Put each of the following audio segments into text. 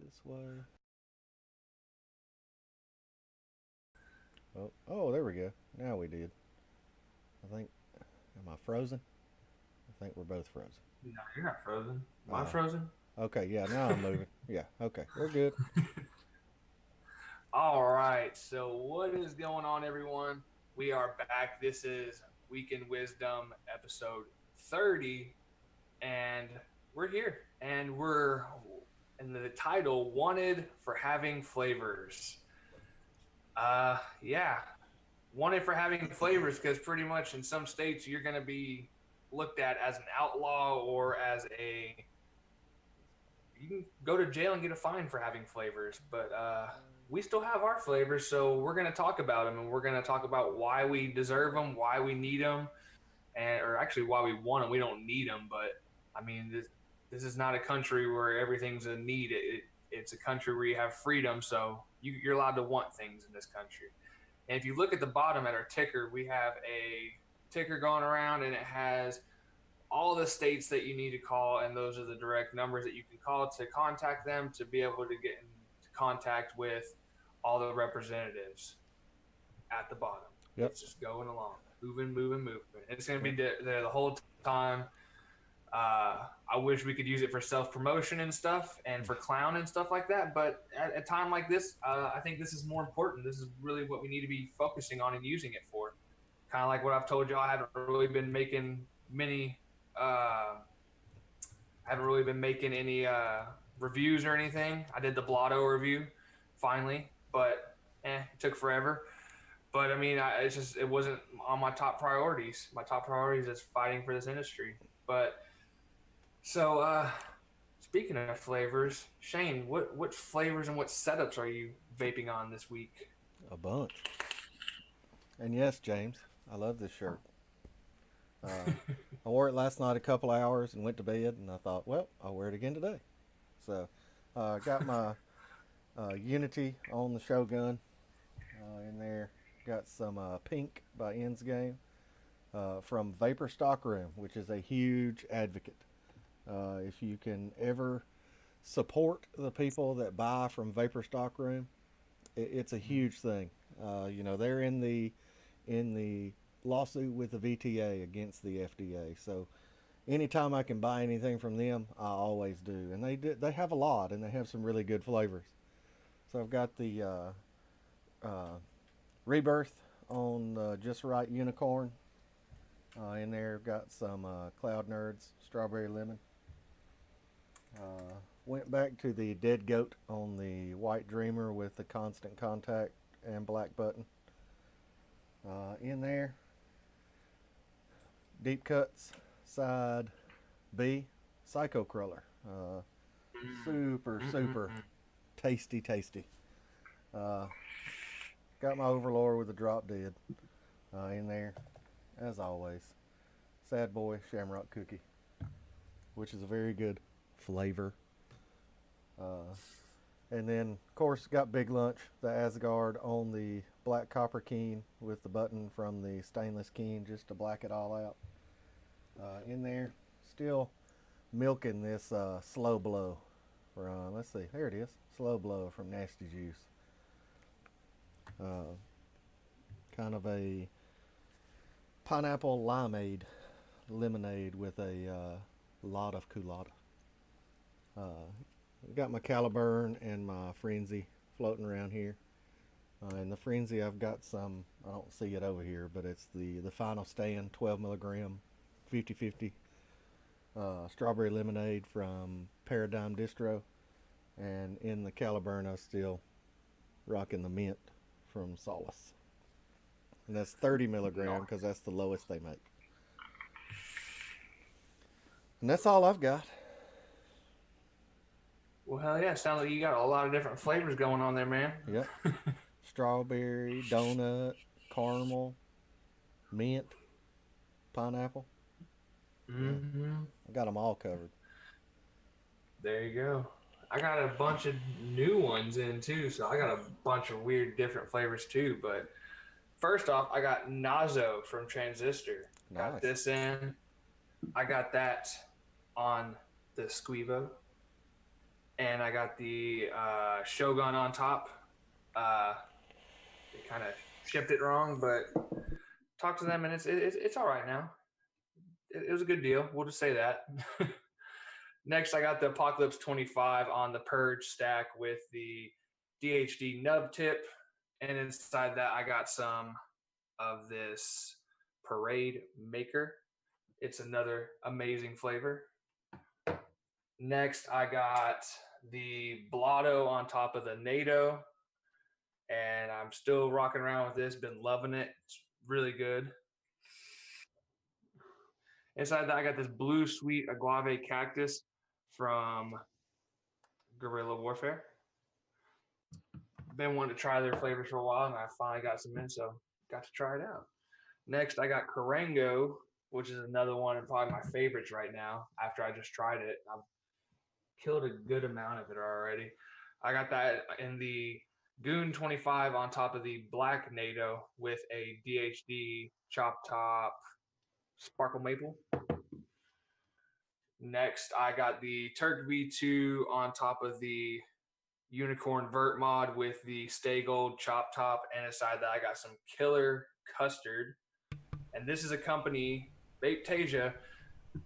This way. Oh, there we go. Now we did. I think. Am I frozen? I think we're both frozen. No, you're not frozen. Am I Uh, frozen? okay, yeah, now I'm moving. Yeah, okay, we're good. All right. So, what is going on, everyone? We are back. This is Week in Wisdom, episode 30, and we're here. And we're in the title Wanted for Having Flavors. Yeah, wanted for having flavors because pretty much in some states you're going to be looked at as an outlaw or as a you can go to jail and get a fine for having flavors, but we still have our flavors, so we're going to talk about them, and we're going to talk about why we deserve them, why we need them, and or actually why we want them. We don't need them, but I mean, this is not a country where everything's a need. It's a country where you have freedom, so you're allowed to want things in this country. And if you look at the bottom at our ticker, we have a ticker going around, and it has all the states that you need to call, and those are the direct numbers that you can call to contact them to be able to get into contact with all the representatives at the bottom. Yep. It's just going along, moving. It's going to Yep. be there the whole time. I wish we could use it for self promotion and stuff and for clown and stuff like that. But at a time like this, I think this is more important. This is really what we need to be focusing on and using it for. Kind of like what I've told you, I haven't really been making many haven't really been making any reviews or anything. I did the Blotto review finally, but it took forever. But I mean, it wasn't on my top priorities. My top priorities is fighting for this industry. But so speaking of flavors, Shane, what flavors and what setups are you vaping on this week? A bunch. And yes, James, I love this shirt. I wore it last night a couple hours and went to bed, and I thought, well, I'll wear it again today. So, got my Unity on the Shogun in there. Got some Pink by Ends Game from Vapor Stockroom, which is a huge advocate. If you can ever support the people that buy from Vapor Stockroom, it's a huge thing. They're in the lawsuit with the VTA against the FDA. So anytime I can buy anything from them, I always do. And they have a lot, and they have some really good flavors. So I've got the Rebirth on Just Right Unicorn in there. Got some Cloud Nerds Strawberry Lemon. Went back to the Dead Goat on the White Dreamer with the Constant Contact and Black Button. In there, Deep Cuts Side B Psycho Cruller. Super tasty. Uh, got my Overlord with the Drop Dead in there, as always. Sad Boy Shamrock Cookie, which is a very good flavor. And then, of course, got Big Lunch, the Asgard on the black copper keen with the button from the stainless keen just to black it all out. In there, still milking this Slow Blow from, let's see, there it is, Slow Blow from Nasty Juice. Kind of a pineapple limeade lemonade with a lot of culotta. Got my Caliburn and my Frenzy floating around here. In the Frenzy, I've got some, I don't see it over here, but it's the Final Stand 12 milligram 50/50 strawberry lemonade from Paradigm Distro. And in the Caliburn, I'm still rocking the mint from Solace. And that's 30 milligram because that's the lowest they make. And that's all I've got. Well, hell yeah! Sounds like you got a lot of different flavors going on there, man. Yep. Strawberry, donut, caramel, mint, pineapple. Yeah. Mm-hmm. I got them all covered. There you go. I got a bunch of new ones in too, so I got a bunch of weird different flavors too. But first off, I got Nazo from Transistor. Nice. Got this in. I got that on the Squevo. and I got the Shogun on top. They kind of shipped it wrong, but talked to them, and it's all right now. It was a good deal. We'll just say that. Next, I got the Apocalypse 25 on the Purge stack with the DHD nub tip, and inside that I got some of this Parade Maker. It's another amazing flavor. Next, I got the Blotto on top of the NATO, and I'm still rocking around with this. Been loving it. It's really good. Inside that, I got this Blue Sweet Agave Cactus from Guerrilla Warfare. Been wanting to try their flavors for a while, and I finally got some in, so got to try it out. Next, I got Karango, which is another one of probably my favorites right now. After I just tried it, I've killed a good amount of it already. I got that in the Goon 25 on top of the Black NATO with a DHD Chop Top Sparkle Maple. Next, I got the Turk V2 on top of the Unicorn Vert Mod with the Stay Gold Chop Top, and aside that, I got some Killer Custard. And this is a company, Vapetasia,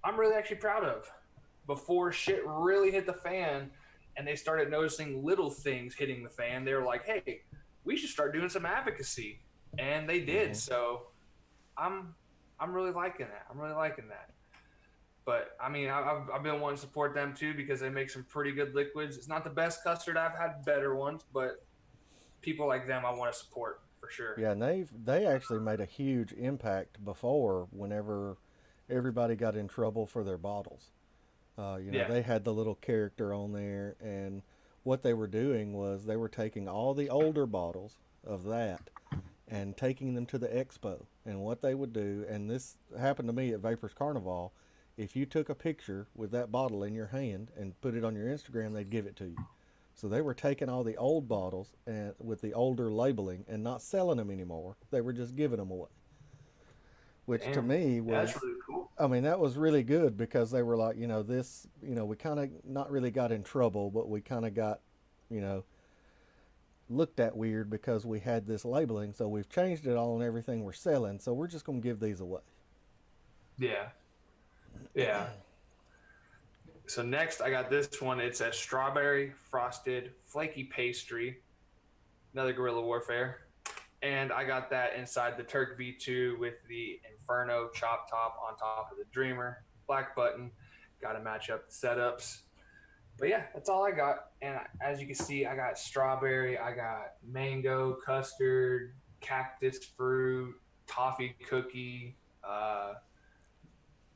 I'm really actually proud of. Before shit really hit the fan and they started noticing little things hitting the fan, they were like, hey, we should start doing some advocacy. And they did. Mm-hmm. So I'm really liking that. I'm really liking that. But I mean, I've been wanting to support them too because they make some pretty good liquids. It's not the best custard. I've had better ones, but people like them I want to support for sure. Yeah, and they actually made a huge impact before whenever everybody got in trouble for their bottles. They had the little character on there, and what they were doing was they were taking all the older bottles of that and taking them to the expo. And what they would do, and this happened to me at Vapors Carnival, if you took a picture with that bottle in your hand and put it on your Instagram, they'd give it to you. So they were taking all the old bottles and with the older labeling and not selling them anymore. They were just giving them away. Which to me was, that's really cool. I mean, that was really good because they were like, this, we kind of not really got in trouble, but we kind of got, looked at weird because we had this labeling. So we've changed it all and everything we're selling. So we're just going to give these away. Yeah. Yeah. So next I got this one. It's a strawberry frosted flaky pastry, another Guerrilla Warfare. And I got that inside the Turk V2 with the Inferno Chop Top on top of the Dreamer. Black button. Got to match up the setups. But yeah, that's all I got. And as you can see, I got strawberry, I got mango, custard, cactus fruit, toffee cookie,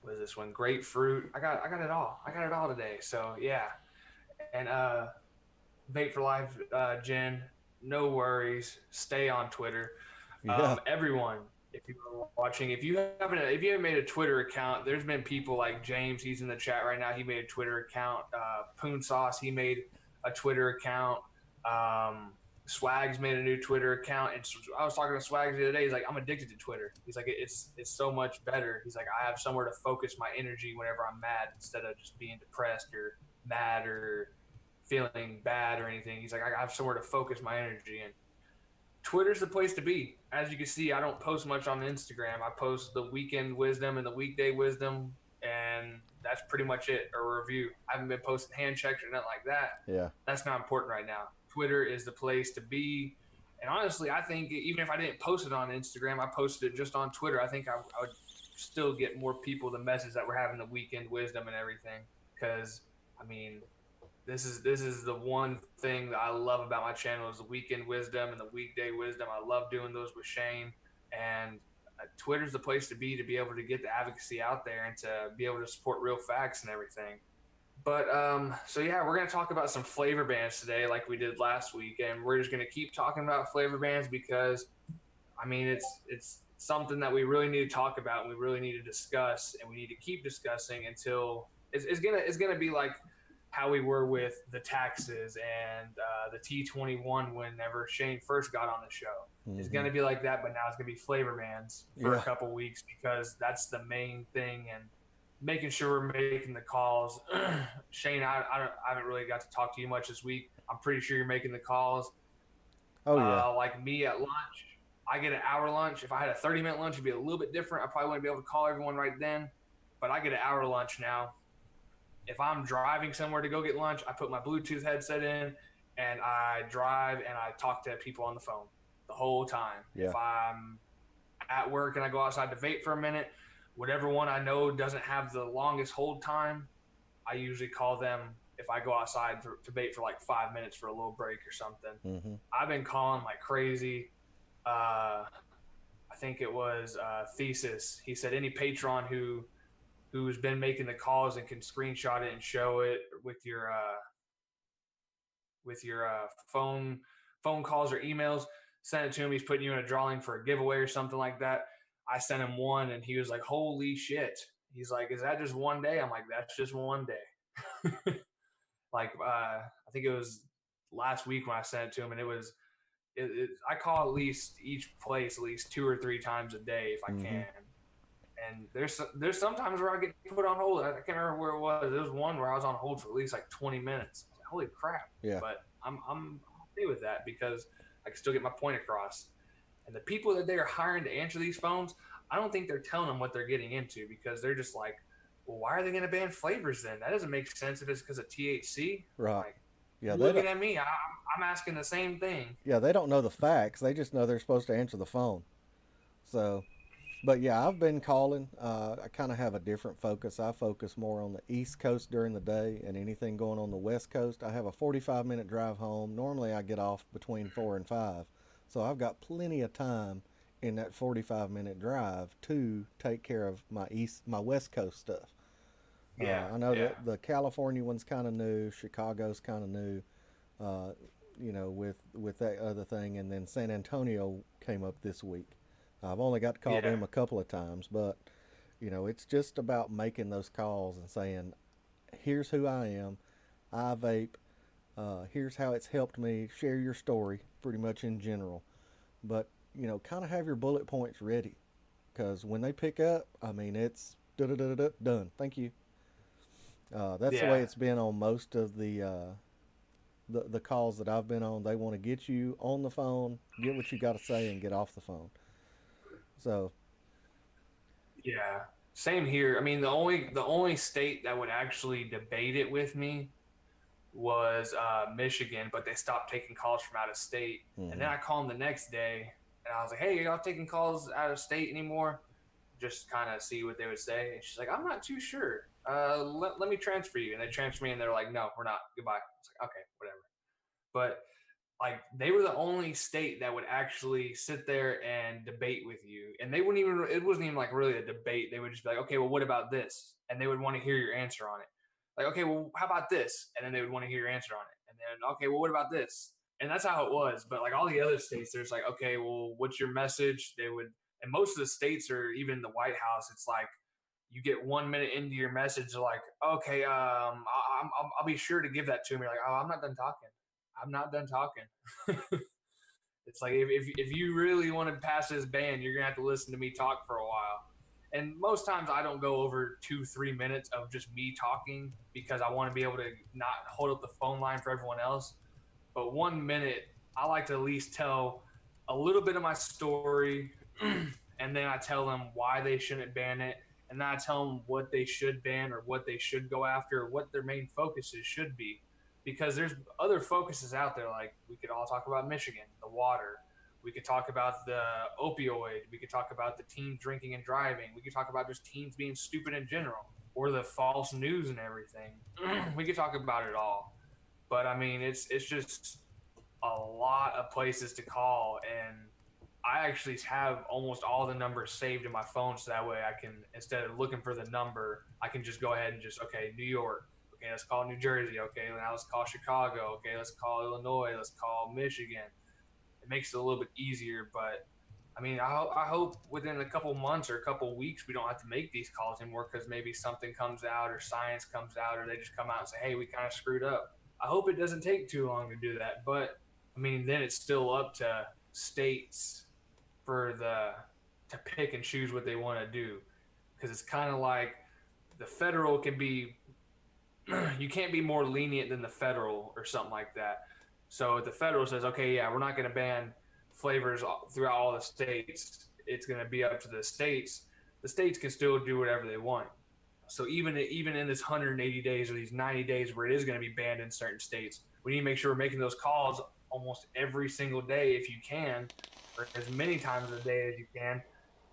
what is this one? Grapefruit. I got it all. I got it all today. So yeah. And Vape for Life, Jen, no worries. Stay on Twitter. Yeah. Everyone, if you are watching, if you haven't made a Twitter account, there's been people like James, he's in the chat right now. He made a Twitter account. Poon Sauce, he made a Twitter account. Swags made a new Twitter account, and I was talking to Swags the other day. He's like, I'm addicted to Twitter. He's like, it's so much better. He's like, I have somewhere to focus my energy whenever I'm mad instead of just being depressed or mad or feeling bad or anything. He's like, I have somewhere to focus my energy, and Twitter's the place to be. As you can see, I don't post much on Instagram. I post the weekend wisdom and the weekday wisdom, and that's pretty much it. A review. I haven't been posting hand checks or nothing like that. Yeah, that's not important right now. Twitter is the place to be. And honestly, I think even if I didn't post it on Instagram, I posted it just on Twitter, I think I would still get more people the message that we're having the weekend wisdom and everything. Because, I mean, this is the one thing that I love about my channel is the weekend wisdom and the weekday wisdom. I love doing those with Shane. And Twitter's the place to be able to get the advocacy out there and to be able to support real facts and everything. But so yeah, we're gonna talk about some flavor bans today, like we did last week, and we're just gonna keep talking about flavor bans because, I mean, it's something that we really need to talk about and we really need to discuss, and we need to keep discussing until it's gonna be like how we were with the taxes and the T21 whenever Shane first got on the show. Mm-hmm. It's gonna be like that, but now it's gonna be flavor bans for a couple weeks because that's the main thing. And making sure we're making the calls. Shane, I haven't really got to talk to you much this week. I'm pretty sure you're making the calls. Oh yeah. Like me at lunch, I get an hour lunch. If I had a 30-minute lunch, it'd be a little bit different. I probably wouldn't be able to call everyone right then, but I get an hour lunch now. If I'm driving somewhere to go get lunch, I put my Bluetooth headset in and I drive and I talk to people on the phone the whole time. Yeah. If I'm at work and I go outside to vape for a minute, whatever one I know doesn't have the longest hold time, I usually call them if I go outside to vape for like 5 minutes for a little break or something. Mm-hmm. I've been calling like crazy. I think it was Thesis. He said any patron who's been making the calls and can screenshot it and show it with your phone calls or emails, send it to him. He's putting you in a drawing for a giveaway or something like that. I sent him one, and he was like, "Holy shit!" He's like, "Is that just one day?" I'm like, "That's just one day." Like I think it was last week when I sent it to him, and it was I call at least each place at least 2 or 3 times a day if I Mm-hmm. can. And there's sometimes where I get put on hold. I can't remember where it was. There was one where I was on hold for at least like 20 minutes. Like, holy crap! Yeah. But I'm okay with that because I can still get my point across. And the people that they are hiring to answer these phones, I don't think they're telling them what they're getting into because they're just like, well, why are they going to ban flavors then? That doesn't make sense if it's because of THC. I'm Right. like, Yeah. you're They looking don't. at me. I'm asking the same thing. Yeah. They don't know the facts. They just know they're supposed to answer the phone. So, but yeah, I've been calling. I kind of have a different focus. I focus more on the East Coast during the day and anything going on the West Coast. I have a 45-minute drive home. Normally, I get off between 4 and 5, so I've got plenty of time in that 45-minute drive to take care of my West Coast stuff. Yeah, I know yeah, that the California one's kind of new. Chicago's kind of new. Uh, with that other thing, and then San Antonio came up this week. I've only got to call yeah, them a couple of times, but it's just about making those calls and saying, "Here's who I am. I vape. Here's how it's helped me. Share your story, pretty much in general." But kind of have your bullet points ready, because when they pick up, I mean, it's da da da da done. Thank you. That's the way yeah. it's been on most of the calls that I've been on. They want to get you on the phone, get what you got to say, and get off the phone. So, Yeah, same here. I mean, the only state that would actually debate it with me was Michigan, but they stopped taking calls from out of state. And then mm-hmm. I called them the next day, and I was like, "Hey, y'all taking calls out of state anymore?" Just kind of see what they would say. And she's like, "I'm not too sure. Let me transfer you." And they transfer me, and they're like, "No, we're not. Goodbye." It's like, "Okay, whatever." But like they were the only state that would actually sit there and debate with you, and they wouldn't even, it wasn't even like really a debate. They would just be like, "Okay, well, what about this?" And they would want to hear your answer on it. Like, "Okay, well, how about this?" And then they would want to hear your answer on it. And then, "Okay, well, what about this?" And that's how it was. But like all the other states, there's like, "Okay, well, what's your message?" They would, and most of the states, or even the White House, it's like you get 1 minute into your message, like, "Okay, I'll be sure to give that to me." Like, "Oh, I'm not done talking. I'm not done talking." It's like if you really want to pass this ban, you're gonna have to listen to me talk for a while. And most times I don't go over 2 3 minutes of just me talking because I want to be able to not hold up the phone line for everyone else. But 1 minute, I like to at least tell a little bit of my story, and then I tell them why they shouldn't ban it, and then I tell them what they should ban or what they should go after, or what their main focuses should be. Because there's other focuses out there, like we could all talk about Michigan, the water. We could talk about the opioid. We could talk about the teen drinking and driving. We could talk about just teens being stupid in general, or the false news and everything. We could talk about it all. But I mean, it's just a lot of places to call, and I actually have almost all the numbers saved in my phone, so that way I can, instead of looking for the number, I can just go ahead and just, okay, New York, okay, let's call New Jersey, okay, now let's call Chicago, okay, let's call Illinois, let's call Michigan. It makes it a little bit easier, but I mean, I hope within a couple months or a couple weeks we don't have to make these calls anymore because maybe something comes out or science comes out or they just come out and say, "Hey, we kind of screwed up." I hope it doesn't take too long to do that, but I mean, then it's still up to states for the to pick and choose what they want to do, because it's kind of like the federal can be you can't be more lenient than the federal or something like that. So if the federal says, okay, yeah, we're not going to ban flavors throughout all the states, it's going to be up to the states. The states can still do whatever they want. So even in this 180 days or these 90 days where it is going to be banned in certain states, we need to make sure we're making those calls almost every single day if you can, or as many times a day as you can,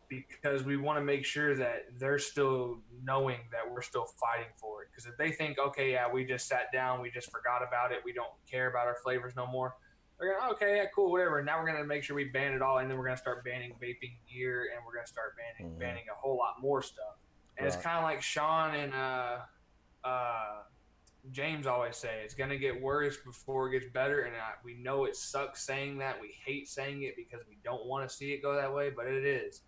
because we want to make sure that they're still knowing that we're still fighting for it. Because if they think, okay, yeah, we just sat down, we just forgot about it, we don't care about our flavors no more, they're going, okay, yeah, cool, whatever. Now we're going to make sure we ban it all, and then we're going to start banning vaping gear, and we're going to start banning a whole lot more stuff. And it's Right. kind of like Sean and James always say, it's going to get worse before it gets better. And we know it sucks saying that. We hate saying it because we don't want to see it go that way, but it is.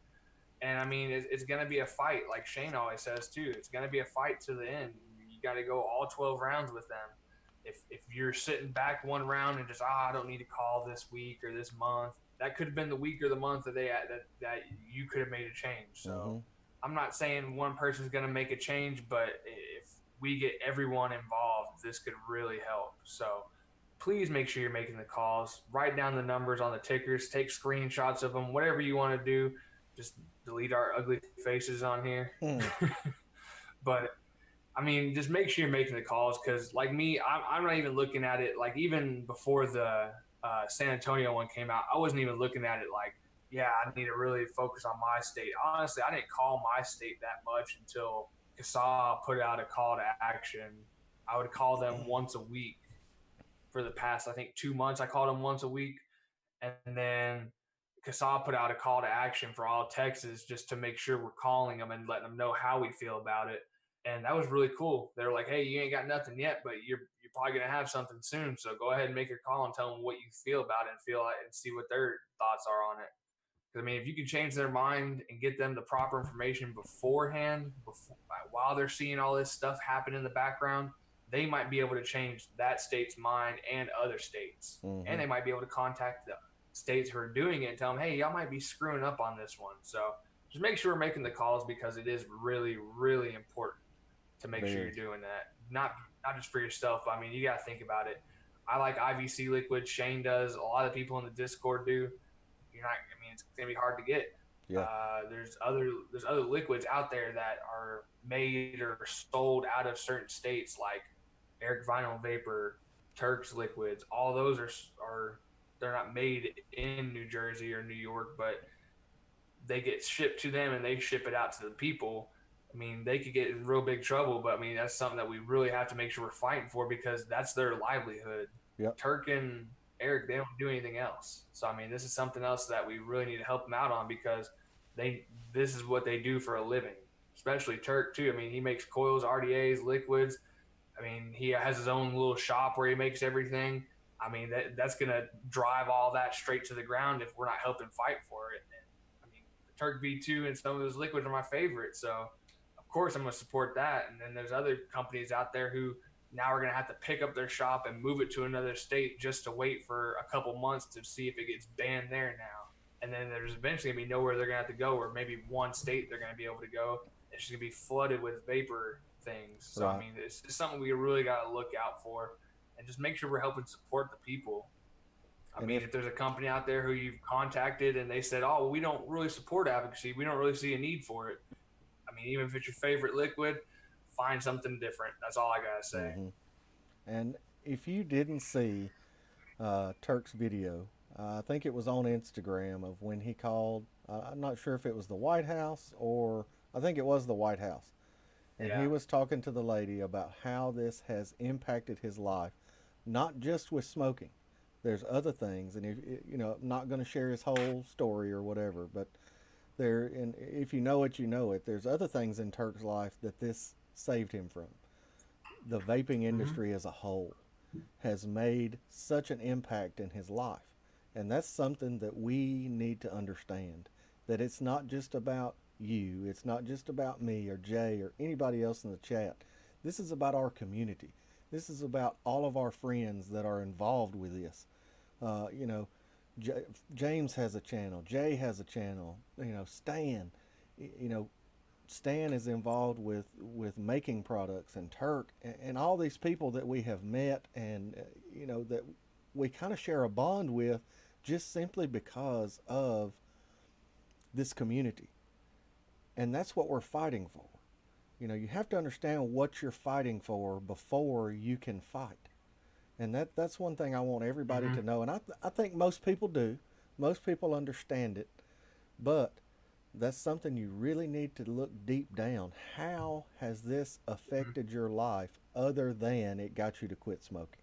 And I mean, it's going to be a fight, like Shane always says too. It's going to be a fight to the end. You got to go all 12 rounds with them. If you're sitting back one round and just I don't need to call this week or this month, that could have been the week or the month that you could have made a change. So I'm not saying one person's going to make a change, but if we get everyone involved, this could really help. So please make sure you're making the calls. Write down the numbers on the tickers. Take screenshots of them. Whatever you want to do. Just delete our ugly faces on here. But I mean, just make sure you're making the calls because, like me, I'm not even looking at it like even before the San Antonio one came out. I wasn't even looking at it like, yeah, I need to really focus on my state. Honestly, I didn't call my state that much until CASA put out a call to action. I would call them once a week for the past, I think, 2 months. I called them once a week, and then CASA put out a call to action for all Texas just to make sure we're calling them and letting them know how we feel about it. And that was really cool. They're like, hey, you ain't got nothing yet, but you're probably going to have something soon. So go ahead and make your call and tell them what you feel about it and feel like, and see what their thoughts are on it. Because I mean, if you can change their mind and get them the proper information beforehand, while they're seeing all this stuff happen in the background, they might be able to change that state's mind and other states. And they might be able to contact the states who are doing it and tell them, hey, y'all might be screwing up on this one. So just make sure we're making the calls because it is really, really important to make sure you're doing that. Not just for yourself, but I mean, you got to think about it. I like IVC liquid. Shane does. A lot of people in the Discord do. You're not. I mean, it's gonna be hard to get. Yeah. There's other liquids out there that are made or sold out of certain states, like Eric Vinyl Vapor, Turks liquids. All those are they're not made in New Jersey or New York, but they get shipped to them and they ship it out to the people. I mean, they could get in real big trouble, but I mean, that's something that we really have to make sure we're fighting for because that's their livelihood. Yep. Turk and Eric, they don't do anything else. So, I mean, this is something else that we really need to help them out on because this is what they do for a living, especially Turk, too. I mean, he makes coils, RDAs, liquids. I mean, he has his own little shop where he makes everything. I mean, that's going to drive all that straight to the ground if we're not helping fight for it. And, I mean, the Turk V2 and some of those liquids are my favorite. So, of course, I'm going to support that. And then there's other companies out there who now are going to have to pick up their shop and move it to another state just to wait for a couple months to see if it gets banned there now. And then there's eventually going to be nowhere they're going to have to go, or maybe one state they're going to be able to go. It's just going to be flooded with vapor things. So, Right. I mean, it's something we really got to look out for and just make sure we're helping support the people. I mean, if there's a company out there who you've contacted and they said, oh, well, we don't really support advocacy, we don't really see a need for it. I mean, even if it's your favorite liquid, find something different. That's all I got to say. And if you didn't see Turk's video, I think it was on Instagram of when he called. I'm not sure if it was the White House or I think it was the White House. And he was talking to the lady about how this has impacted his life, not just with smoking. There's other things, and I'm not going to share his whole story or whatever, but and if you know it, you know it. There's other things in Turk's life that this saved him from. The vaping industry as a whole has made such an impact in his life. And that's something that we need to understand. That it's not just about you, it's not just about me or Jay or anybody else in the chat. This is about our community. This is about all of our friends that are involved with this. Uh, you know, James has a channel, Jay has a channel, Stan, you know, Stan is involved with making products, and Turk, and all these people that we have met, and that we kind of share a bond with, just simply because of this community. And that's what we're fighting for. You have to understand what you're fighting for before you can fight. And that's one thing I want everybody Mm-hmm. to know. And I think most people do. Most people understand it. But that's something you really need to look deep down. How has this Mm-hmm. affected your life other than it got you to quit smoking?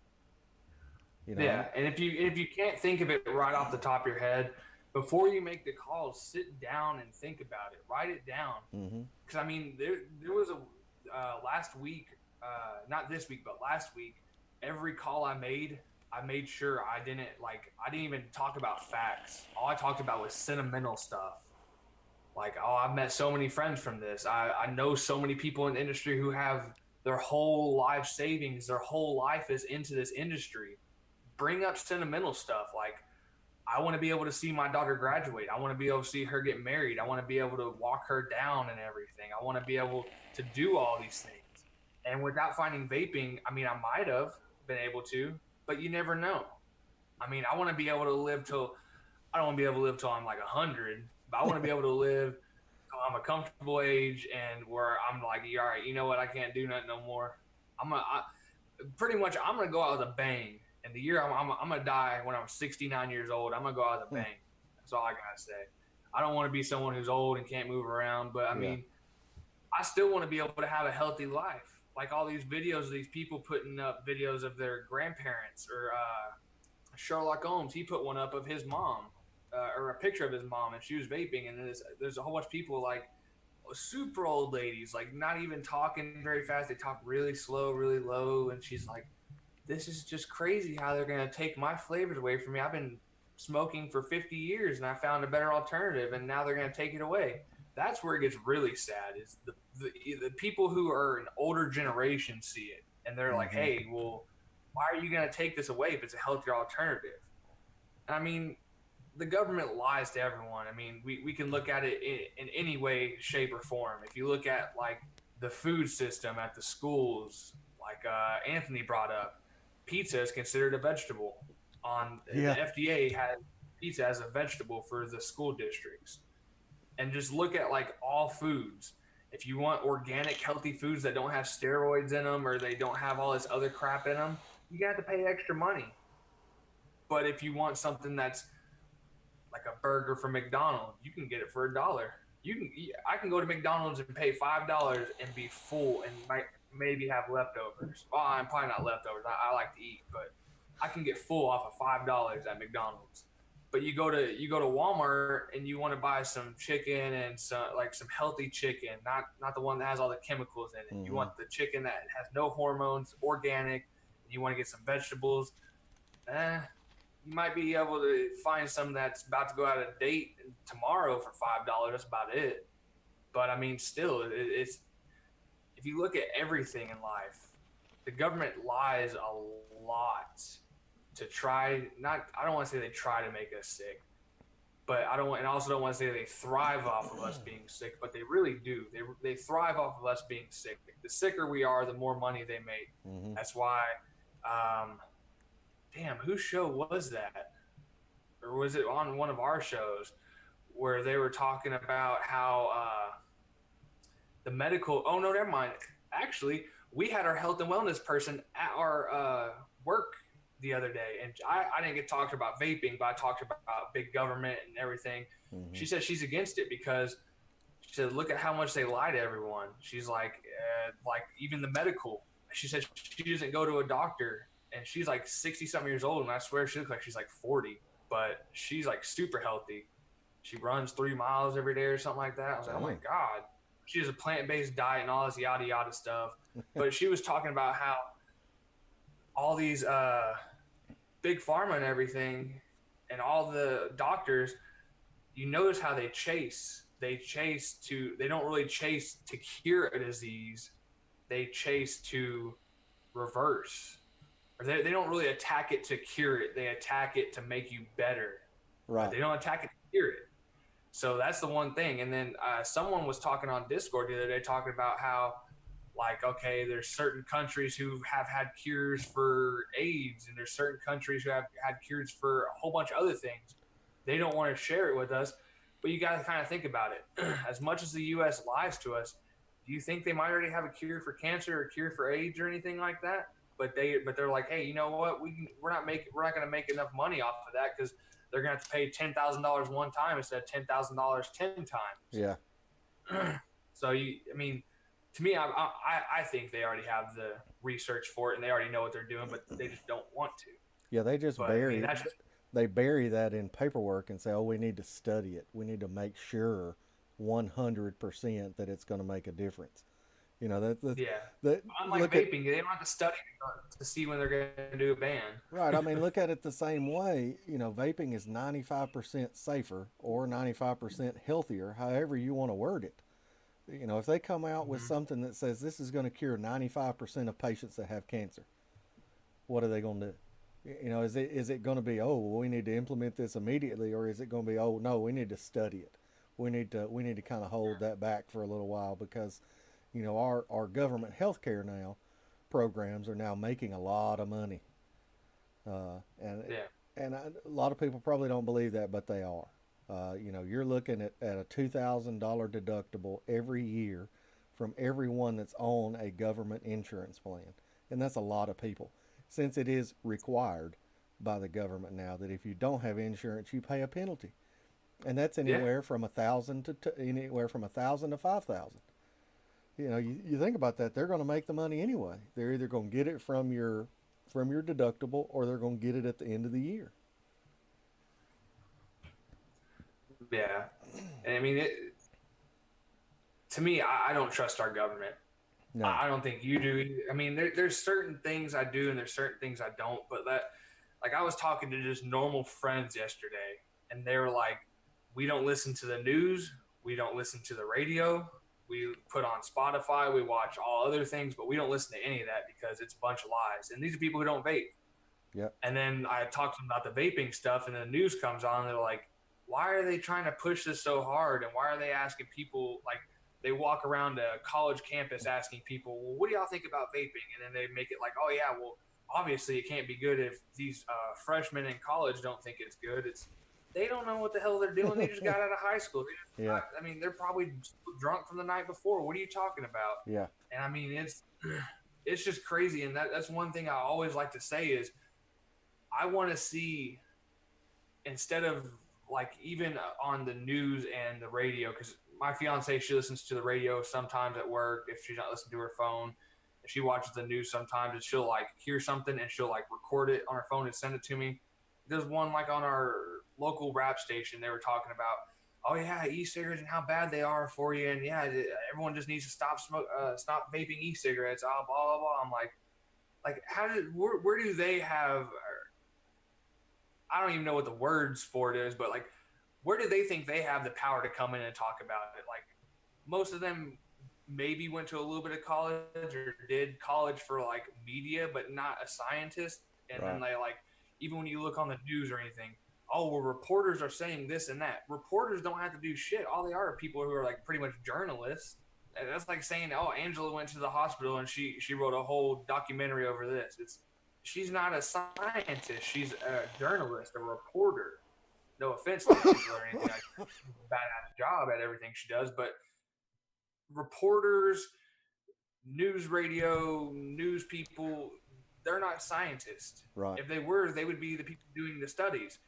Yeah, and if you can't think of it right off the top of your head, before you make the call, sit down and think about it. Write it down, Mm-hmm. because I mean, there was a last week, not this week, but last week. Every call I made sure I didn't even talk about facts. All I talked about was sentimental stuff. Like, oh, I've met so many friends from this. I know so many people in the industry who have their whole life savings, their whole life is into this industry. Bring up sentimental stuff. Like, I want to be able to see my daughter graduate. I want to be able to see her get married. I want to be able to walk her down and everything. I want to be able to do all these things. And without finding vaping, I mean, I might have been able to, but you never know. I mean, I want to be able to live till I don't want to be able to live till I'm like 100, but I want to be able to live till I'm a comfortable age and where I'm like, yeah, all right, you know what? I can't do nothing no more. Pretty much I'm gonna go out with a bang. And the year I'm gonna die when I'm 69 years old, I'm gonna go out with a Hmm. bang. That's all I gotta say. I don't want to be someone who's old and can't move around, but I Yeah. mean, I still want to be able to have a healthy life. Like all these videos of these people putting up videos of their grandparents, or Sherlock Holmes, he put one up of his mom, or a picture of his mom, and she was vaping, and there's a whole bunch of people like super old ladies, like not even talking very fast. They talk really slow, really low, and she's like, this is just crazy how they're going to take my flavors away from me. I've been smoking for 50 years and I found a better alternative, and now they're going to take it away. That's where it gets really sad, is the people who are an older generation see it and they're like, Mm-hmm. hey, well, why are you going to take this away if it's a healthier alternative? I mean, the government lies to everyone. I mean, we can look at it in any way, shape, or form. If you look at like the food system at the schools, like Anthony brought up, pizza is considered a vegetable. On Yeah. the FDA has pizza as a vegetable for the school districts. And just look at like all foods. If you want organic, healthy foods that don't have steroids in them or they don't have all this other crap in them, you got to pay extra money. But if you want something that's like a burger from McDonald's, you can get it for $1. I can go to McDonald's and pay $5 and be full and might maybe have leftovers. Well, I'm probably not leftovers. I like to eat, but I can get full off of $5 at McDonald's. But you go to Walmart and you want to buy some chicken and some healthy chicken, not the one that has all the chemicals in it. You Mm-hmm. want the chicken that has no hormones, organic, and you want to get some vegetables. Eh, you might be able to find some that's about to go out of date tomorrow for $5. That's about it. But I mean, still, it's if you look at everything in life, the government lies a lot to try. Not, I don't want to say they try to make us sick, but I also don't want to say they thrive off of us being sick, but they really do. They thrive off of us being sick. The sicker we are, the more money they make. Mm-hmm. That's why. Um, Damn, whose show was that? Or was it on one of our shows where they were talking about how the medical? Oh no, never mind. Actually, we had our health and wellness person at our work the other day, and I didn't get talked about vaping, but I talked about big government and everything. Mm-hmm. She said she's against it because she said, look at how much they lie to everyone. She's like even the medical. She said she doesn't go to a doctor, and she's like 60 something years old, and I swear she looks like she's like 40, but she's like super healthy. She runs 3 miles every day or something like that. I was like, oh my Dang. god. She has a plant based diet and all this yada yada stuff. But she was talking about how all these big pharma and everything, and all the doctors, you notice how they don't really chase to cure a disease, they chase to reverse, or they don't really attack it to cure it, they attack it to make you better, but Right. they don't attack it to cure it. So that's the one thing. And then someone was talking on Discord the other day, talking about how, like, okay, there's certain countries who have had cures for AIDS, and there's certain countries who have had cures for a whole bunch of other things. They don't want to share it with us, but you got to kind of think about it. As much as the U.S. lies to us, do you think they might already have a cure for cancer or a cure for AIDS or anything like that? But they're like, hey, you know what? We're not going to make enough money off of that because they're going to have to pay $10,000 one time instead of $10,000 10 times. Yeah. So I mean, to me, I think they already have the research for it and they already know what they're doing, but they just don't want to. Yeah, they just But I mean, bury that's just, they bury that in paperwork and say, "Oh, we need to study it. We need to make sure 100% that it's going to make a difference." You know, yeah. that Unlike look at vaping, they don't have to study to see when they're going to do a ban. right. I mean, look at it the same way. You know, vaping is 95% safer or 95% healthier, however you want to word it. You know, if they come out with Mm-hmm. something that says this is going to cure 95% of patients that have cancer, what are they going to do? You know, is it going to be, oh, well, we need to implement this immediately, or is it going to be, oh no, we need to study it. We need to kind of hold that back for a little while because, you know, our government healthcare now programs are now making a lot of money, and Yeah. a lot of people probably don't believe that, but they are. You know, you're looking at a $2,000 deductible every year from everyone that's on a government insurance plan, and that's a lot of people. Since it is required by the government now that if you don't have insurance, you pay a penalty, and that's Yeah. anywhere from 1,000 to 5,000. You know, you think about that, they're going to make the money anyway. They're either going to get it from your deductible, or they're going to get it at the end of the year. Yeah. And I mean, to me, I don't trust our government. No. I don't think you do. I mean, there's certain things I do and there's certain things I don't. But like, I was talking to just normal friends yesterday, and they were like, we don't listen to the news, we don't listen to the radio, we put on Spotify, we watch all other things, but we don't listen to any of that because it's a bunch of lies. And these are people who don't vape. Yep. And then I talked to them about the vaping stuff, and the news comes on. And they're like, why are they trying to push this so hard? And why are they asking people, like, they walk around a college campus asking people, well, what do y'all think about vaping? And then they make it like, oh, yeah, well, obviously it can't be good if these freshmen in college don't think it's good. They don't know what the hell they're doing. They just got out of high school. Yeah. I mean, they're probably drunk from the night before. What are you talking about? Yeah. And I mean, it's just crazy. And that's one thing I always like to say is I want to see, instead of like even on the news and the radio, because my fiance, she listens to the radio sometimes at work if she's not listening to her phone. If she watches the news sometimes, and she'll like hear something and she'll like record it on her phone and send it to me. There's one like on our local rap station, they were talking about, oh yeah, e-cigarettes and how bad they are for you, and yeah, everyone just needs to stop vaping e-cigarettes. Blah blah blah. I'm like how did where do they have? I don't even know what the words for it is, but like, where do they think they have the power to come in and talk about it? Like, most of them maybe went to a little bit of college or did college for like media, but not a scientist. And then Right. they like, even when you look on the news or anything, oh, well, reporters are saying this and that. Reporters don't have to do shit. All they are people who are like pretty much journalists. And that's like saying, oh, Angela went to the hospital and she wrote a whole documentary over this. She's not a scientist. She's a journalist, a reporter. No offense to Angela or anything. Like, she's a badass job at everything she does, but reporters, news radio, news people, they're not scientists. Right. If they were, they would be the people doing the studies.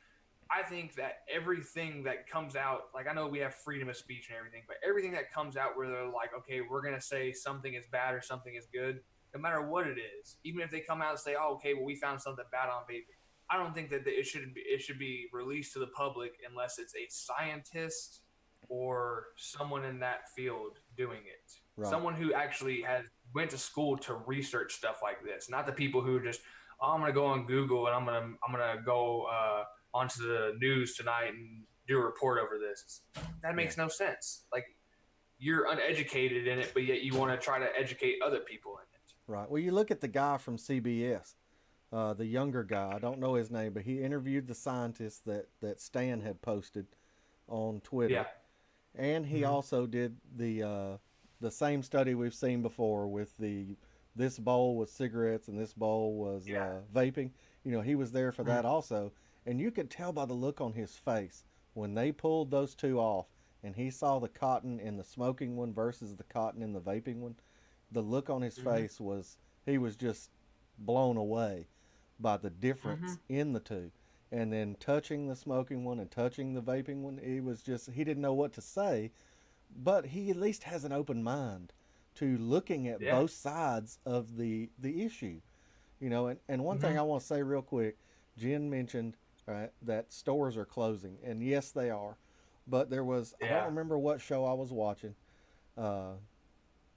I think that everything that comes out, like, I know we have freedom of speech and everything, but everything that comes out where they're like, okay, we're going to say something is bad or something is good, no matter what it is, even if they come out and say, oh, okay, well, we found something bad on vaping. I don't think that it should be released to the public unless it's a scientist or someone in that field doing it. Right. Someone who actually has went to school to research stuff like this, not the people who just, oh, I'm gonna go on Google and I'm gonna go onto the news tonight and do a report over this. That makes no sense. Like, you're uneducated in it, but yet you want to try to educate other people in it. Right. Well, you look at the guy from CBS, the younger guy. I don't know his name, but he interviewed the scientist that Stan had posted on Twitter, Yeah. and he Hmm. also did the same study we've seen before with the this bowl was cigarettes and this bowl was Yeah. vaping. You know, he was there for that Hmm. also, and you could tell by the look on his face when they pulled those two off, and he saw the cotton in the smoking one versus the cotton in the vaping one. The look on his Hmm. face was he was just blown away by the Hmm. difference in the two. And then touching the smoking one and touching the vaping one, he was just he didn't know what to say, but he at least has an open mind to looking at Yeah. both sides of the issue. You know, and one thing Hmm. I want to say real quick, Jen mentioned that stores are closing, and yes, they are. But there was I don't Yeah. remember what show I was watching. Uh,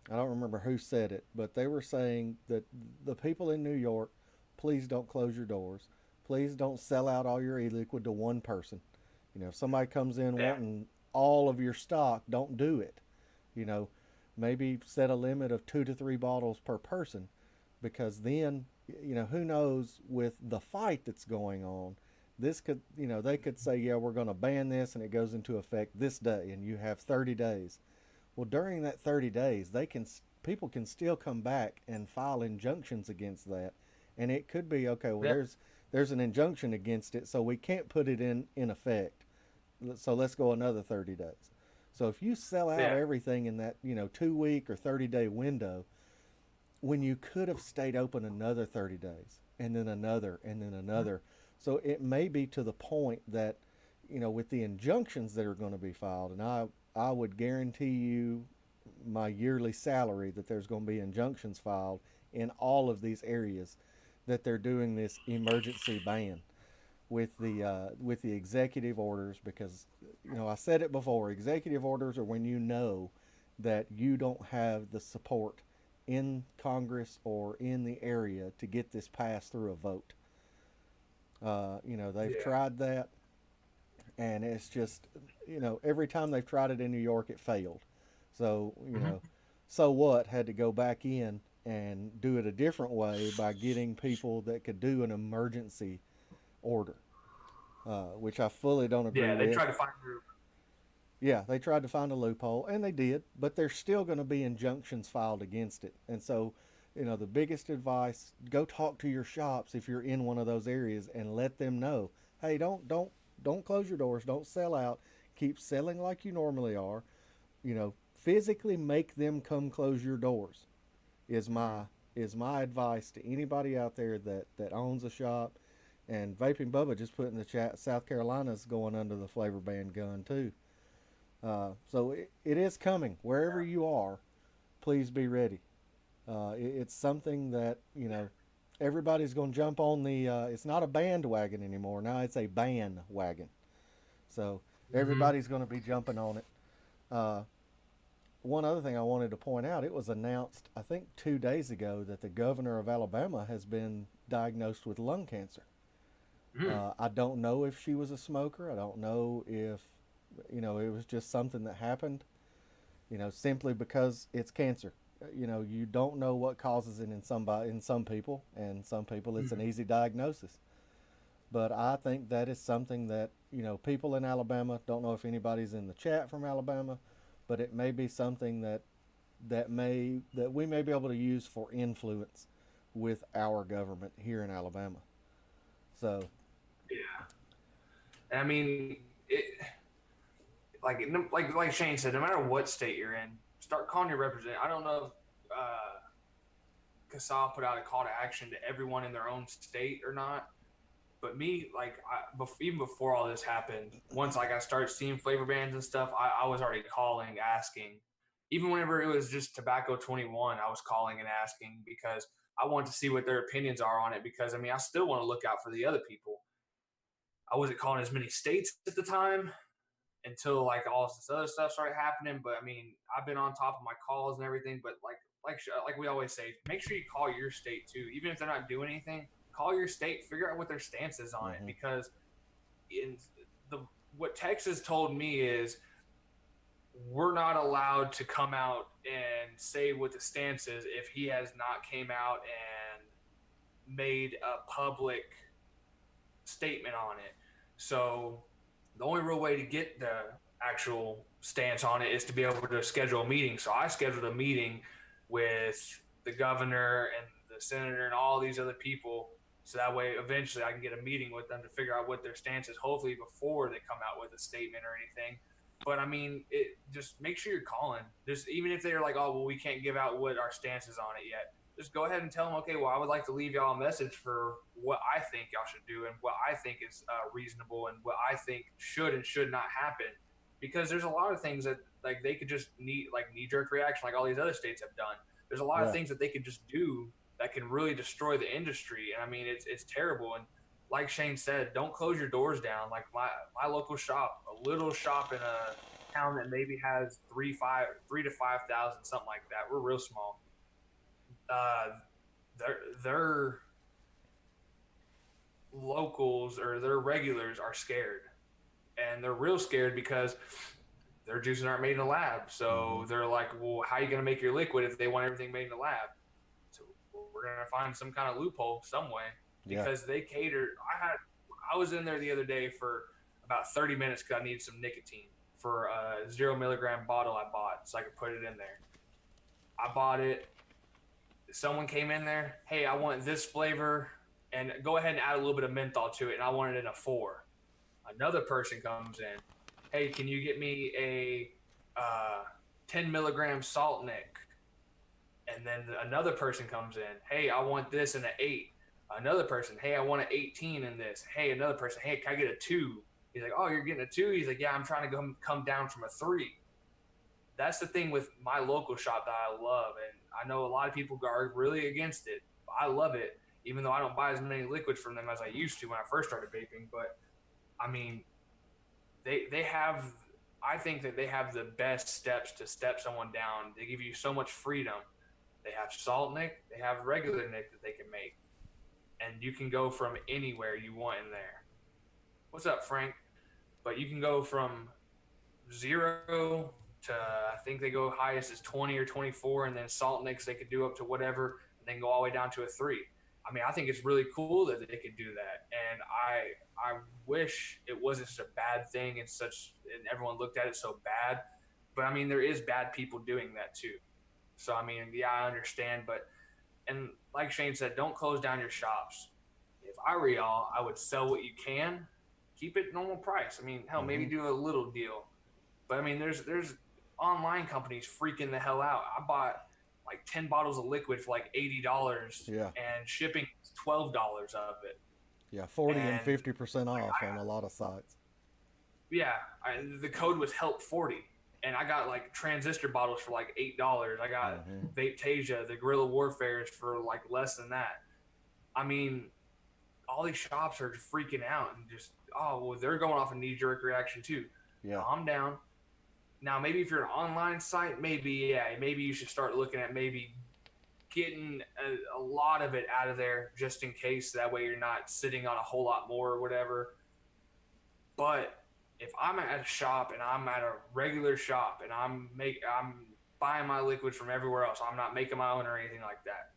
I don't remember who said it, but they were saying that the people in New York, please don't close your doors. Please don't sell out all your e-liquid to one person. You know, if somebody comes in Yeah. wanting all of your stock, don't do it. You know, maybe set a limit of 2 to 3 bottles per person, because then, you know, who knows with the fight that's going on, this could, you know, they could say, yeah, we're going to ban this and it goes into effect this day and you have 30 days. Well, during that 30 days, they can people can still come back and file injunctions against that, and it could be okay. Well, Yeah. there's an injunction against it, so we can't put it in effect. So let's go another 30 days. So if you sell out Yeah. everything in that 2 week or 30 day window, when you could have stayed open another 30 days and then another and then Mhm. another, so it may be to the point that with the injunctions that are going to be filed, and I would guarantee you my yearly salary that there's going to be injunctions filed in all of these areas that they're doing this emergency ban with the executive orders, because I said it before, executive orders are when you know that you don't have the support in Congress or in the area to get this passed through a vote. They've Yeah. tried that, and it's just, every time they've tried it in New York, it failed. So, Hmm. so what? Had to go back in and do it a different way by getting people that could do an emergency order, which I fully don't agree Yeah. They with. try to find your. Yeah, they tried to find a loophole, and they did, but there's still going to be injunctions filed against it. And so, the biggest advice: go talk to your shops if you're in one of those areas, and let them know, hey, don't close your doors, don't sell out, keep selling like you normally are. Physically make them come close your doors. Is Mhm. my advice to anybody out there that owns a shop. And Vaping Bubba just put in the chat, South Carolina's going under the flavor ban gun too. So it is coming. Wherever you are, please be ready. It's something that, everybody's going to jump on the. It's not a bandwagon anymore. Now it's a ban wagon. So Hmm. everybody's going to be jumping on it. Uh, One other thing I wanted to point out, it was announced, I think, 2 days ago that the governor of Alabama has been diagnosed with lung cancer. Hmm. I don't know if she was a smoker. I don't know if, it was just something that happened, simply because it's cancer. You don't know what causes it in some people, and some people it's an Hmm. easy diagnosis. But I think that is something that, people in Alabama, don't know if anybody's in the chat from Alabama, but it may be something that we may be able to use for influence with our government here in Alabama. So, Yeah. And I mean, like Shane said, no matter what state you're in, start calling your representative. I don't know if Kassaw put out a call to action to everyone in their own state or not. But me, even before all this happened, once like I started seeing flavor bans and stuff, I was already calling, asking. Even whenever it was just Tobacco 21, I was calling and asking because I want to see what their opinions are on it. Because I mean, I still want to look out for the other people. I wasn't calling as many states at the time until like all this other stuff started happening. But I mean, I've been on top of my calls and everything. But like we always say, make sure you call your state too, even if they're not doing anything. Call your state, figure out what their stance is on it, mm-hmm, because in the what Texas told me is we're not allowed to come out and say what the stance is if he has not came out and made a public statement on it. So the only real way to get the actual stance on it is to be able to schedule a meeting. So I scheduled a meeting with the governor and the senator and all these other people. So that way, eventually, I can get a meeting with them to figure out what their stance is, hopefully before they come out with a statement or anything. But I mean, just make sure you're calling. Just even if they're like, oh, well, we can't give out what our stance is on it yet. Just go ahead and tell them, okay, well, I would like to leave y'all a message for what I think y'all should do and what I think is reasonable and what I think should and should not happen. Because there's a lot of things that like they could just knee jerk reaction, like all these other states have done. There's a lot of Yeah. things that they could just do that can really destroy the industry. And I mean, it's terrible. And like Shane said, don't close your doors down. Like my local shop, a little shop in a town that maybe has 3 to 5,000, something like that. We're real small. Uh, their locals or their regulars are scared, and they're real scared because their juices aren't made in a lab. So they're like, well, how are you going to make your liquid if they want everything made in the lab? So we're going to find some kind of loophole some way because they cater. I was in there the other day for about 30 minutes because I needed some nicotine for a 0 milligram bottle I bought so I could put it in there. I bought it. Someone came in there, hey, I want this flavor and go ahead and add a little bit of menthol to it, and I want it in a 4. Another person comes in, hey, can you get me a 10 milligram salt nick? And then another person comes in, hey, I want this in an 8. Another person, hey, I want an 18 in this. Hey, another person, hey, can I get a 2? He's like, oh, you're getting a 2? He's like, yeah, I'm trying to come down from a 3. That's the thing with my local shop that I love, and I know a lot of people are really against it. I love it, even though I don't buy as many liquids from them as I used to when I first started vaping. But I mean, they have. I think that they have the best steps to step someone down. They give you so much freedom. They have salt nick, they have regular nick that they can make, and you can go from anywhere you want in there. What's up, Frank? But you can go from 0 to I think they go highest as 20 or 24, and then salt nicks they could do up to whatever, and then go all the way down to a 3. I mean, I think it's really cool that they could do that, and I wish it wasn't such a bad thing and everyone looked at it so bad. But I mean, there is bad people doing that too. So I mean, yeah, I understand, but and like Shane said, don't close down your shops. If I were y'all, I would sell what you can, keep it normal price. I mean, hell, maybe do a little deal. But I mean, there's online companies freaking the hell out. I bought like 10 bottles of liquid for like $80. Yeah. And shipping $12 of it. Yeah, 40 and 50% off on a lot of sites. Yeah, the code was help 40, and I got like transistor bottles for like $8. I got Vape Tasia, the Guerrilla Warfares for like less than that. I mean, all these shops are freaking out and just they're going off a knee jerk reaction too. Yeah. Calm down. Now, maybe if you're an online site, maybe you should start looking at maybe getting a lot of it out of there just in case. That way you're not sitting on a whole lot more or whatever. But if I'm at a shop and I'm at a regular shop and I'm buying my liquids from everywhere else, I'm not making my own or anything like that,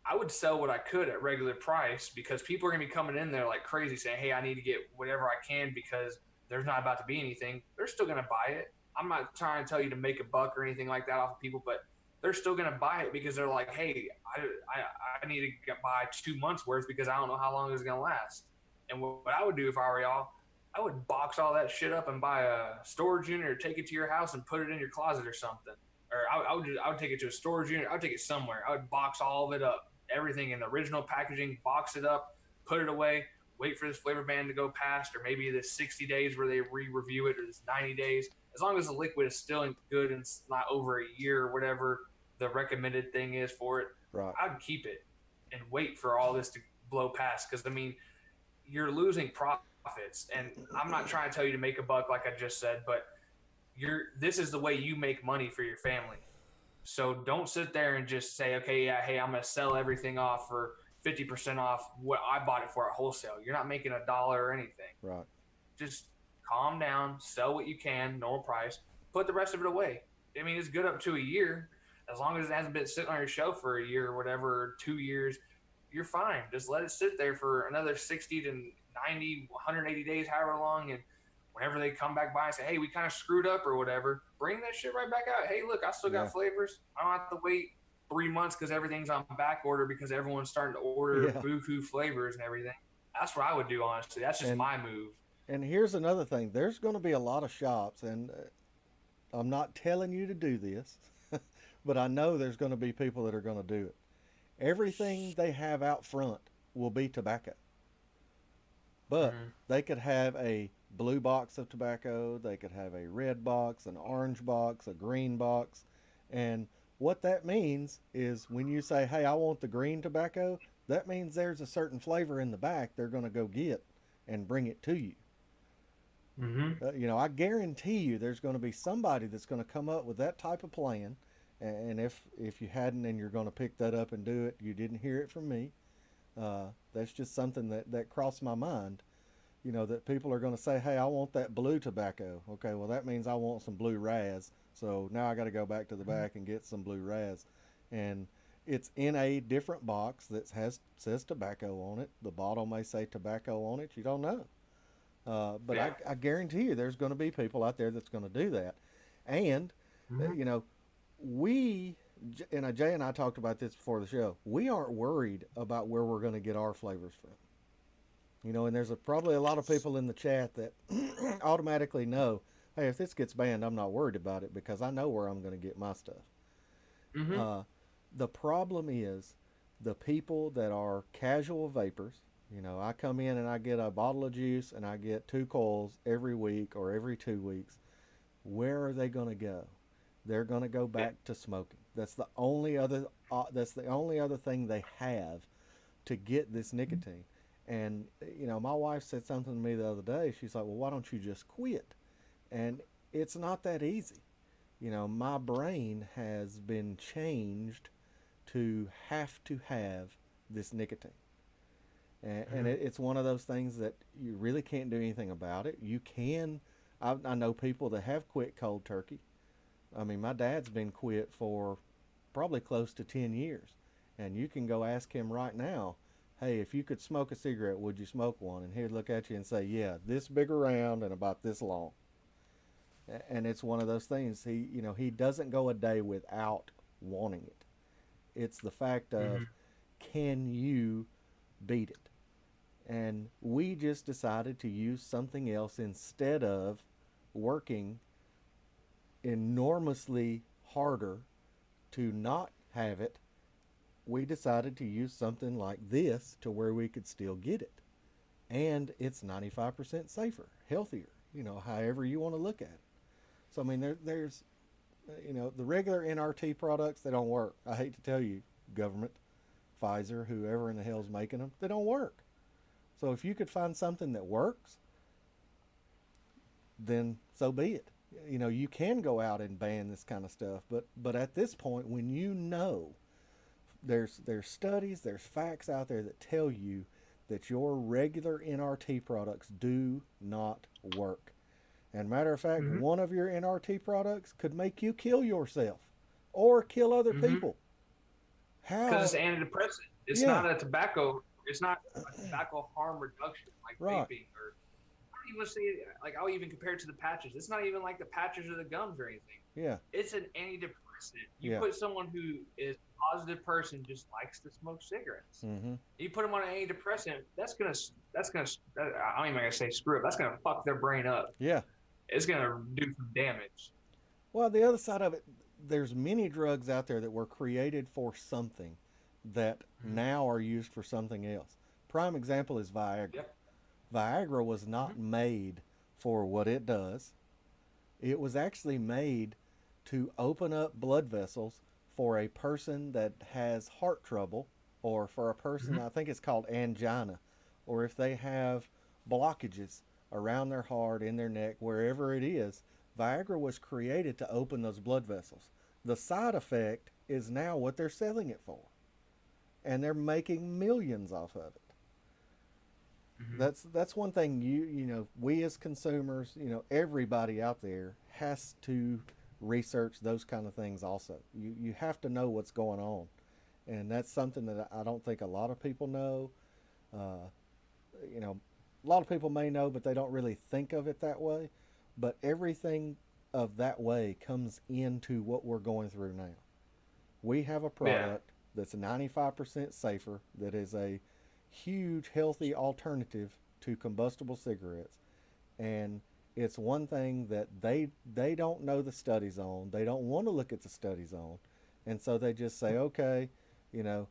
I would sell what I could at regular price because people are going to be coming in there like crazy saying, hey, I need to get whatever I can because there's not about to be anything. They're still going to buy it. I'm not trying to tell you to make a buck or anything like that off of people, but they're still going to buy it because they're like, hey, I need to buy 2 months worth because I don't know how long it's going to last. And what I would do if I were y'all, I would box all that shit up and buy a storage unit or take it to your house and put it in your closet or something. Or I would take it to a storage unit. I would take it somewhere. I would box all of it up, everything in the original packaging, box it up, put it away, wait for this flavor ban to go past, or maybe this 60 days where they re-review it, or this 90 days. As long as the liquid is still good and it's not over a year or whatever the recommended thing is for it, right, I'd keep it and wait for all this to blow past. Because, I mean, you're losing profits. And I'm not trying to tell you to make a buck like I just said, but this is the way you make money for your family. So don't sit there and just say, okay, yeah, hey, I'm going to sell everything off for 50% off what I bought it for at wholesale. You're not making $1 or anything. right. Just calm down, sell what you can, normal price, put the rest of it away. I mean, it's good up to a year. As long as it hasn't been sitting on your shelf for a year or whatever, 2 years, you're fine. Just let it sit there for another 60 to 90, 180 days, however long, and whenever they come back by and say, hey, we kind of screwed up or whatever, bring that shit right back out. Hey, look, I still Yeah. got flavors. I don't have to wait 3 months because everything's on back order because everyone's starting to order Yeah. buku flavors and everything. That's what I would do, honestly. That's just And my move. and here's another thing. There's going to be a lot of shops, and I'm not telling you to do this, but I know there's going to be people that are going to do it. Everything they have out front will be tobacco. But Mm-hmm. they could have a blue box of tobacco, they could have a red box, an orange box, a green box. And what that means is when you say, hey, I want the green tobacco, that means there's a certain flavor in the back they're going to go get and bring it to you. Mm-hmm. I guarantee you there's going to be somebody that's going to come up with that type of plan. And if you hadn't and you're going to pick that up and do it, you didn't hear it from me. That's just something that crossed my mind. That people are going to say, hey, I want that blue tobacco. Okay, well, that means I want some blue raz. So now I got to go back to the back and get some blue raz. And it's in a different box that says tobacco on it. The bottle may say tobacco on it. You don't know. But Yeah. I guarantee you there's going to be people out there that's going to do that. And, Mm-hmm. we, and Jay and I talked about this before the show, we aren't worried about where we're going to get our flavors from. And there's probably a lot of people in the chat that automatically know, hey, if this gets banned, I'm not worried about it because I know where I'm going to get my stuff. Mm-hmm. Uh, the problem is the people that are casual vapors. I come in and I get a bottle of juice and I get 2 coils every week or every 2 weeks. Where are they going to go? They're going to go back to smoking. That's the only other. That's the only other thing they have to get this nicotine. And my wife said something to me the other day. She's like, "Well, why don't you just quit?" And it's not that easy. My brain has been changed to have to have this nicotine. And Mm-hmm. it's one of those things that you really can't do anything about it. You can, I know people that have quit cold turkey. I mean, my dad's been quit for probably close to 10 years. And you can go ask him right now, hey, if you could smoke a cigarette, would you smoke one? And he'd look at you and say, yeah, this big around and about this long. And it's one of those things. He doesn't go a day without wanting it. It's the fact Mm-hmm. of, can you beat it? And we just decided to use something else instead of working enormously harder to not have it. We decided to use something like this to where we could still get it. And it's 95% safer, healthier, however you want to look at it. So, I mean, there's, the regular NRT products, they don't work. I hate to tell you, government, Pfizer, whoever in the hell's making them, they don't work. So if you could find something that works, then so be it. You can go out and ban this kind of stuff, but at this point, when there's studies, there's facts out there that tell you that your regular NRT products do not work. And matter of fact, Mm-hmm. one of your NRT products could make you kill yourself or kill other Mm-hmm. people. Because How? it's antidepressant. It's Yeah, not a tobacco. It's not a tobacco harm reduction like right. vaping or. I don't even say like I'll even compare it to the patches. It's not even like the patches or the gums or anything. Yeah, It's an antidepressant. You yeah. put someone who is a positive person just likes to smoke cigarettes. Mm-hmm. You put them on an antidepressant. That's gonna. I don't even gonna say screw up. That's gonna fuck their brain up. Yeah. It's gonna do some damage. Well, the other side of it, there's many drugs out there that were created for something that Mm-hmm. now are used for something else. Prime example is Viagra. Yep. Viagra was Mm-hmm. not made for what it does. It was actually made to open up blood vessels for a person that has heart trouble, or for a person, Mm-hmm. I think it's called angina, or if they have blockages around their heart, in their neck, wherever it is. Viagra was created to open those blood vessels. The side effect is now what they're selling it for, and they're making millions off of it. Mm-hmm. That's one thing we as consumers, everybody out there has to research those kind of things also. You have to know what's going on, and that's something that I don't think a lot of people know. uh, you know a lot of people may know, but they don't really think of it that way. But everything of that way comes into what we're going through now. We have a Yeah. product that's 95% safer, that is a huge, healthy alternative to combustible cigarettes. And it's one thing that they don't know the studies on. They don't want to look at the studies on. And so they just say, okay, you know,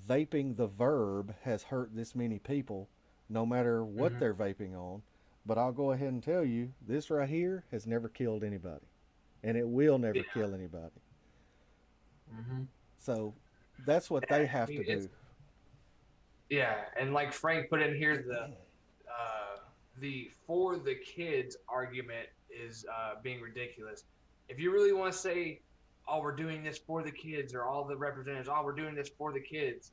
vaping the verb has hurt this many people, no matter what Hmm. they're vaping on. But I'll go ahead and tell you, this right here has never killed anybody, and it will Yeah. never kill anybody. Hmm. So that's what they I have mean, to it's do. yeah, and like Frank put in here, the for the kids argument is being ridiculous. If you really want to say, "Oh, we're doing this for the kids," or all the representatives, "Oh, we're doing this for the kids,"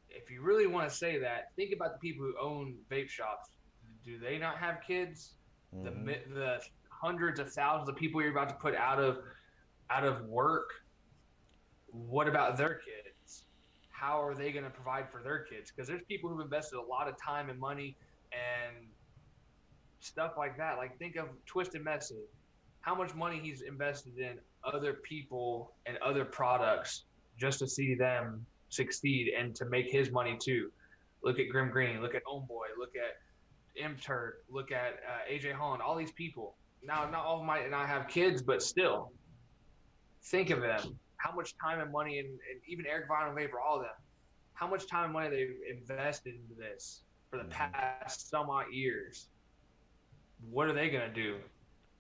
if you really want to say that, think about the people who own vape shops. Do they not have kids? The Mm-hmm. the hundreds of thousands of people you're about to put out of work. What about their kids? How are they going to provide for their kids? Because there's people who've invested a lot of time and money and stuff like that. Like think of Twisted Message, how much money he's invested in other people and other products just to see them succeed and to make his money too. Look at Grim Green, look at Homeboy, look at M look at AJ Holland, all these people. Now, not all of them might not have kids, but still, think of them. How much time and money, and even Eric Vinyl Vapor, all of them, how much time and money they've invested into this for the Mm-hmm. past some odd years. What are they going to do?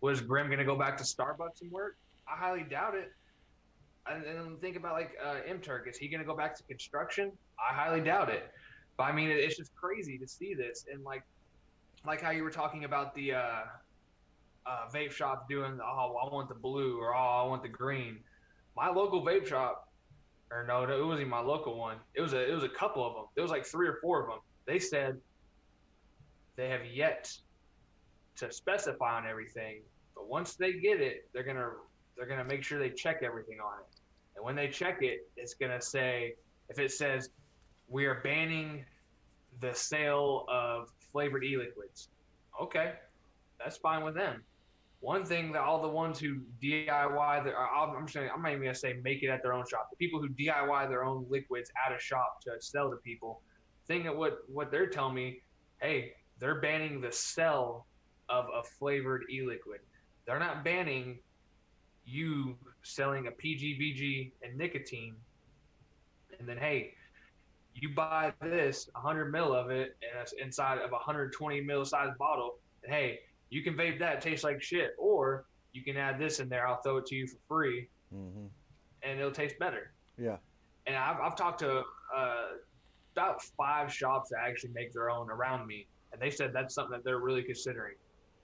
Was Grim going to go back to Starbucks and work? I highly doubt it. And think about like M Turk. Is he going to go back to construction? I highly doubt it. But I mean, it's just crazy to see this. And like how you were talking about the vape shop doing, oh, I want the blue or oh, I want the green. My local vape shop, or no, it wasn't my local one. It was a couple of them. There was like three or four of them. They said they have yet to specify on everything, but once they get it, they're gonna make sure they check everything on it. And when they check it, it's gonna say if it says we are banning the sale of flavored e-liquids. Okay, that's fine with them. One thing that all the ones who DIY their, I'm not even gonna say make it at their own shop. The people who DIY their own liquids at a shop to sell to people, think that what they're telling me, hey, they're banning the sell of a flavored e-liquid. They're not banning you selling a PGVG and nicotine, and then hey, you buy this 100 mil of it, and it's inside of a 120 mil size bottle, and hey, you can vape that, it tastes like shit, or you can add this in there, I'll throw it to you for free, Mm-hmm. and it'll taste better. Yeah. And I've talked to about 5 shops that actually make their own around me, and they said that's something that they're really considering.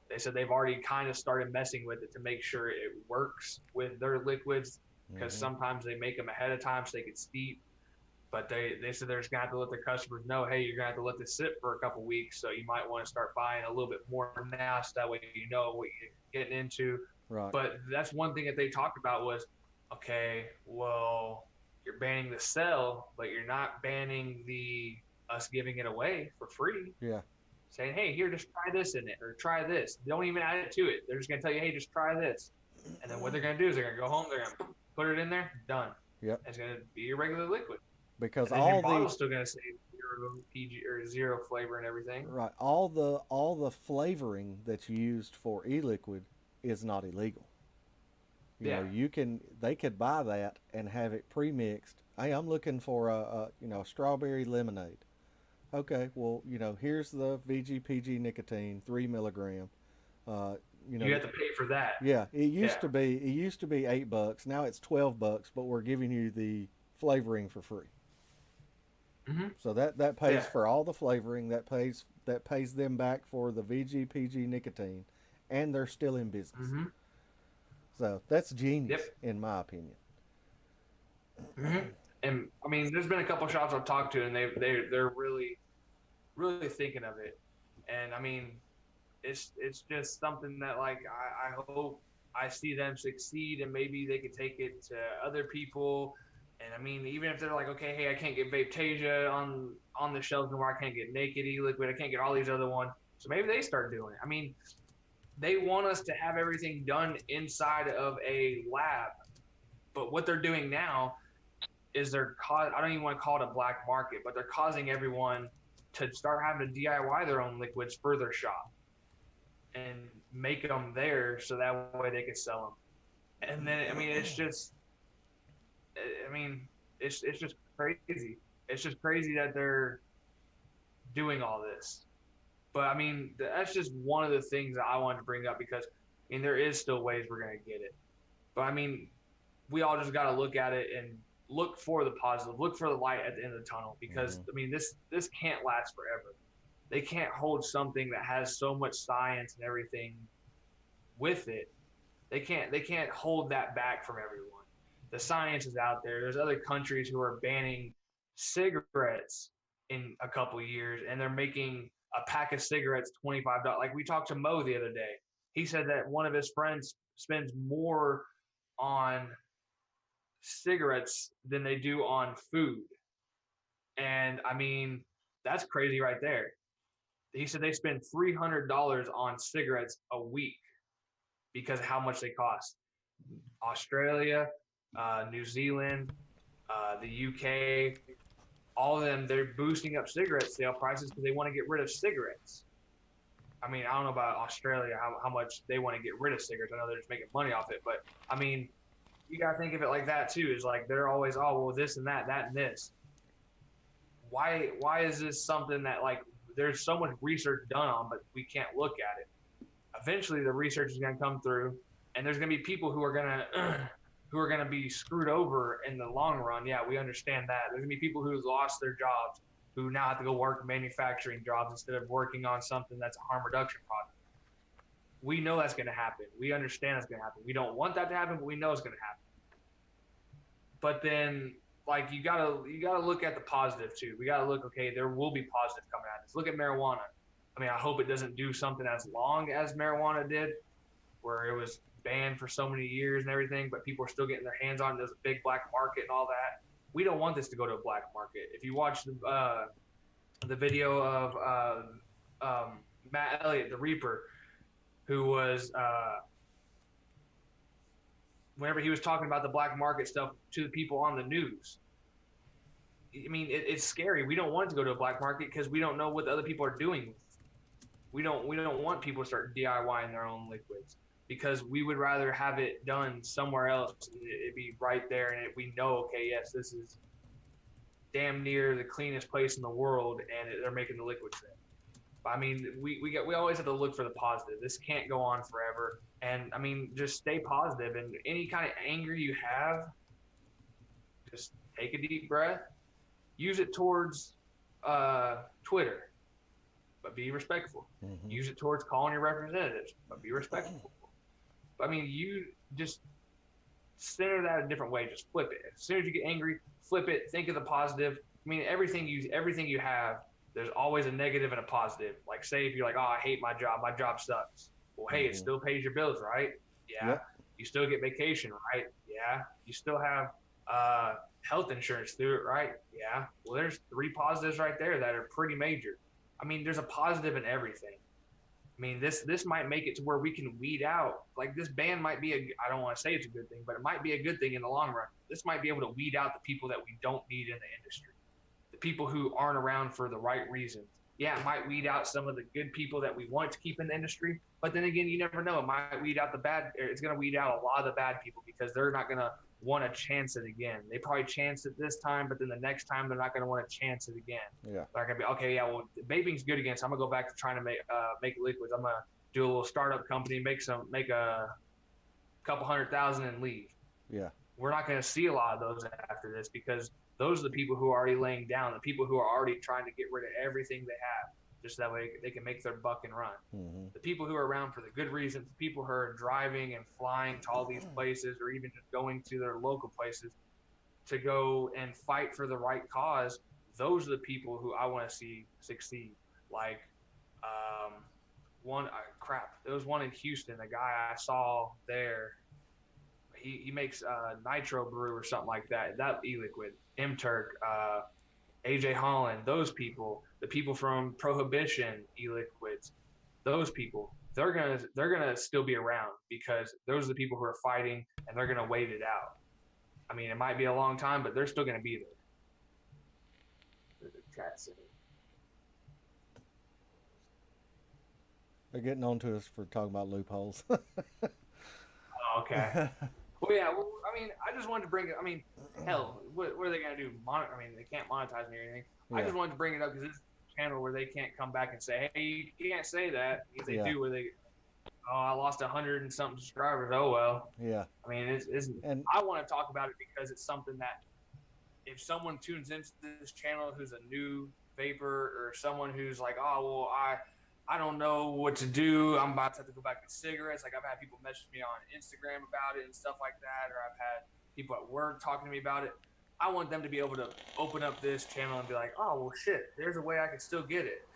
They said they've already kind of started messing with it to make sure it works with their liquids, because Mm-hmm. sometimes they make them ahead of time so they can steep. But they said they're just gonna have to let their customers know, hey, you're gonna have to let this sit for a couple weeks, so you might want to start buying a little bit more now, so that way you know what you're getting into. Right. But that's one thing that they talked about was, okay, well, you're banning the sell, but you're not banning the us giving it away for free. Yeah. Saying, hey, here, just try this in it, or try this. They don't even add it to it. They're just gonna tell you, hey, just try this. And then what they're gonna do is they're gonna go home, they're gonna put it in there, done. Yep. It's gonna be your regular liquid, Because and then your all the bottle's still gonna say zero PG or zero flavor and everything. right, all the flavoring that's used for e-liquid is not illegal. You Yeah. know, they could buy that and have it pre-mixed. Hey, I'm looking for a strawberry lemonade. Okay, well, here's the VGPG nicotine, 3 milligram. Uh, you You know, have to pay for that. yeah, Yeah. it used to be $8. Now it's $12, but we're giving you the flavoring for free. Hmm. So that pays Yeah. for all the flavoring. That pays them back for the VGPG nicotine, and they're still in business. Hmm. So that's Yep. genius, in my opinion. Hmm. And I mean, there's been a couple shops I've talked to, and they're really thinking of it. And I mean, it's just something that like I hope I see them succeed, and maybe they could take it to other people And I mean, even if they're like, okay, hey, I can't get Vaptasia on the shelves anymore, I can't get Naked E-Liquid, I can't get all these other ones. So maybe they start doing it. I mean, they want us to have everything done inside of a lab, but what they're doing now is I don't even want to call it a black market, but they're causing everyone to start having to DIY their own liquids for their shop and make them there so that way they can sell them. And then, I mean, I mean, it's just crazy. It's just crazy that they're doing all this. But I mean, that's just one of the things that I wanted to bring up because I mean, there is still ways we're gonna get it. But I mean, we all just got to look at it and look for the positive, look for the light at the end of the tunnel because I mean, this can't last forever. They can't hold something that has so much science and everything with it. They can't hold that back from everyone. The science is out there. There's other countries who are banning cigarettes in a couple of years, and they're making a pack of cigarettes $25. Like we talked to Mo the other day. He said that one of his friends spends more on cigarettes than they do on food. And I mean, that's crazy right there. He said they spend $300 on cigarettes a week because of how much they cost. Australia, New Zealand, the UK, all of them, they're boosting up cigarette sale prices because they want to get rid of cigarettes. I mean, I don't know about Australia, how much they want to get rid of cigarettes. I know they're just making money off it, but I mean, you got to think of it like that too. Is like they're always, oh, well, this and that and this. Why is this something that like there's so much research done on, but we can't look at it? Eventually, the research is going to come through, and there's going to be people who are going to who are going to be screwed over in the long run. Yeah, we understand that. There's going to be people who lost their jobs, who now have to go work manufacturing jobs instead of working on something that's a harm reduction product. We know that's going to happen. We understand that's going to happen. We don't want that to happen, but we know it's going to happen. But then, like you gotta look at the positive too. We gotta look. Okay, there will be positive coming at us. Look at marijuana. I mean, I hope it doesn't do something as long as marijuana did, where it was banned for so many years and everything, but people are still getting their hands on it. There's a big black market and all that. We don't want this to go to a black market. If you watch the video of Matt Elliott, the Reaper, who was whenever he was talking about the black market stuff to the people on the news. I mean, it's scary. We don't want it to go to a black market because we don't know what the other people are doing. We don't want people to start DIYing their own liquids because we would rather have it done somewhere else. It'd be right there, and we know, okay, yes, this is damn near the cleanest place in the world, and they're making the liquids there. I mean, we always have to look for the positive. This can't go on forever. And I mean, just stay positive. And any kind of anger you have, just take a deep breath. Use it towards Twitter, but be respectful. Use it towards calling your representatives, but be respectful. I mean, you just center that a different way. Just flip it. As soon as you get angry, flip it. Think of the positive. I mean, everything you have, there's always a negative and a positive. Like, say if you're like, oh, I hate my job sucks. Well, hey, it still pays your bills, right? Yeah. Yep. You still get vacation, right? Yeah. You still have health insurance through it, right? Yeah. Well, there's 3 positives right there that are pretty major. I mean, there's a positive in everything. I mean, this might make it to where we can weed out, like this ban might be I don't want to say it's a good thing, but it might be a good thing in the long run. This might be able to weed out the people that we don't need in the industry, the people who aren't around for the right reasons. Yeah, it might weed out some of the good people that we want to keep in the industry, but then again, you never know. It might weed out the bad. It's going to weed out a lot of the bad people because they're not going to want to chance it again. They probably chanced it this time, but then the next time they're not going to want to chance it again. Yeah. They're going to be, okay, yeah, well, vaping's good again, so I'm going to go back to trying to make liquids. I'm going to do a little startup company, make a couple 100,000 and leave. Yeah. We're not going to see a lot of those after this because those are the people who are already laying down, the people who are already trying to get rid of everything they have, just that way they can make their buck and run. The people who are around for the good reasons, the people who are driving and flying to all these places or even just going to their local places to go and fight for the right cause, those are the people who I want to see succeed. Like there was one in Houston, a guy I saw there. he makes Nitro Brew or something like that. That e-liquid, M-Turk, AJ Holland, those people, the people from Prohibition e-liquids, those people, they're gonna still be around because those are the people who are fighting and they're gonna wait it out. I mean, it might be a long time, but they're still gonna be there. The chat saying. They're getting on to us for talking about loopholes. Oh, okay. Well, yeah. Well, I mean, I just wanted to bring it. I mean, hell, what are they gonna do? I mean, they can't monetize me or anything. I Yeah, just wanted to bring it up because it's a channel where they can't come back and say, "Hey, you can't say that." If they yeah, do, where they, oh, I lost 100 and something subscribers. Oh well. yeah. I mean, it's. And I want to talk about it because it's something that if someone tunes into this channel who's a new vapor or someone who's like, oh well, I don't know what to do. I'm about to have to go back to cigarettes. Like I've had people message me on Instagram about it and stuff like that, or I've had people at work talking to me about it. I want them to be able to open up this channel and be like, oh well, shit. There's a way I can still get it.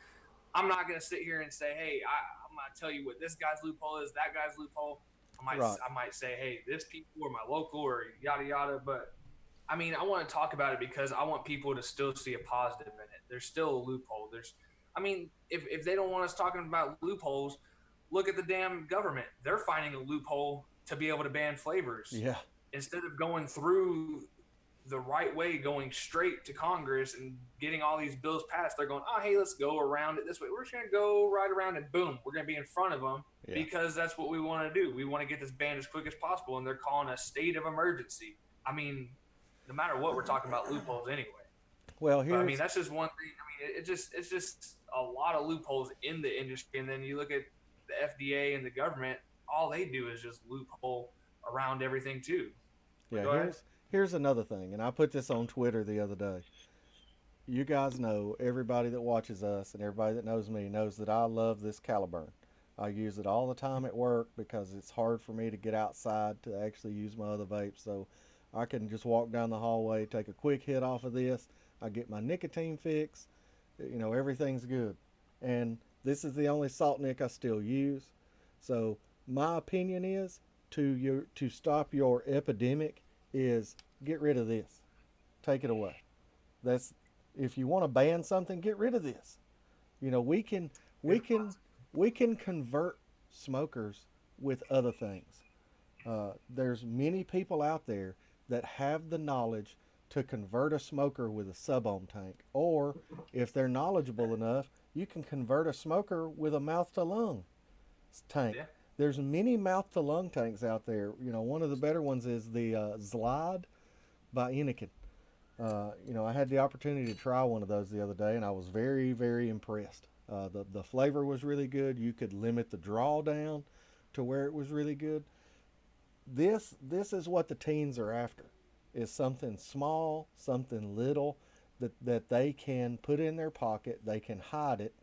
I'm not gonna sit here and say, hey, I'm gonna tell you what this guy's loophole is, that guy's loophole. right, I might say, hey, this people or my local or yada yada, but I mean, I want to talk about it because I want people to still see a positive in it. There's still a loophole. I mean, if they don't want us talking about loopholes, look at the damn government. They're finding a loophole to be able to ban flavors yeah, instead of going through the right way, going straight to Congress and getting all these bills passed. They're going, oh, hey, let's go around it this way. We're just going to go right around and boom, we're going to be in front of them yeah. because that's what we want to do. We want to get this banned as quick as possible, and they're calling a state of emergency. I mean, no matter what, we're talking about loopholes anyway. Well, But I mean, here's that's just one thing. I mean, it's just a lot of loopholes in the industry, and then you look at the FDA and the government. All they do is just loophole around everything too. But yeah, go ahead. here's another thing, and I put this on Twitter the other day. You guys know, everybody that watches us and everybody that knows me knows that I love this Caliburn. I use it all the time at work because it's hard for me to get outside to actually use my other vape. So I can just walk down the hallway, take a quick hit off of this. I get my nicotine fix. You know, everything's good. And this is the only salt nic I still use. So my opinion is to stop your epidemic is get rid of this. Take it away. That's if you want to ban something, get rid of this. You know, we can we can convert smokers with other things. There's many people out there that have the knowledge to convert a smoker with a sub-ohm tank, or if they're knowledgeable enough, you can convert a smoker with a mouth-to-lung tank. Yeah. There's many mouth-to-lung tanks out there. You know, one of the better ones is the Zlide by Anakin. You know, I had the opportunity to try one of those the other day, and I was very, very impressed. The flavor was really good. You could limit the draw down to where it was really good. This is what the teens are after: is something small, something little that they can put in their pocket. They can hide it,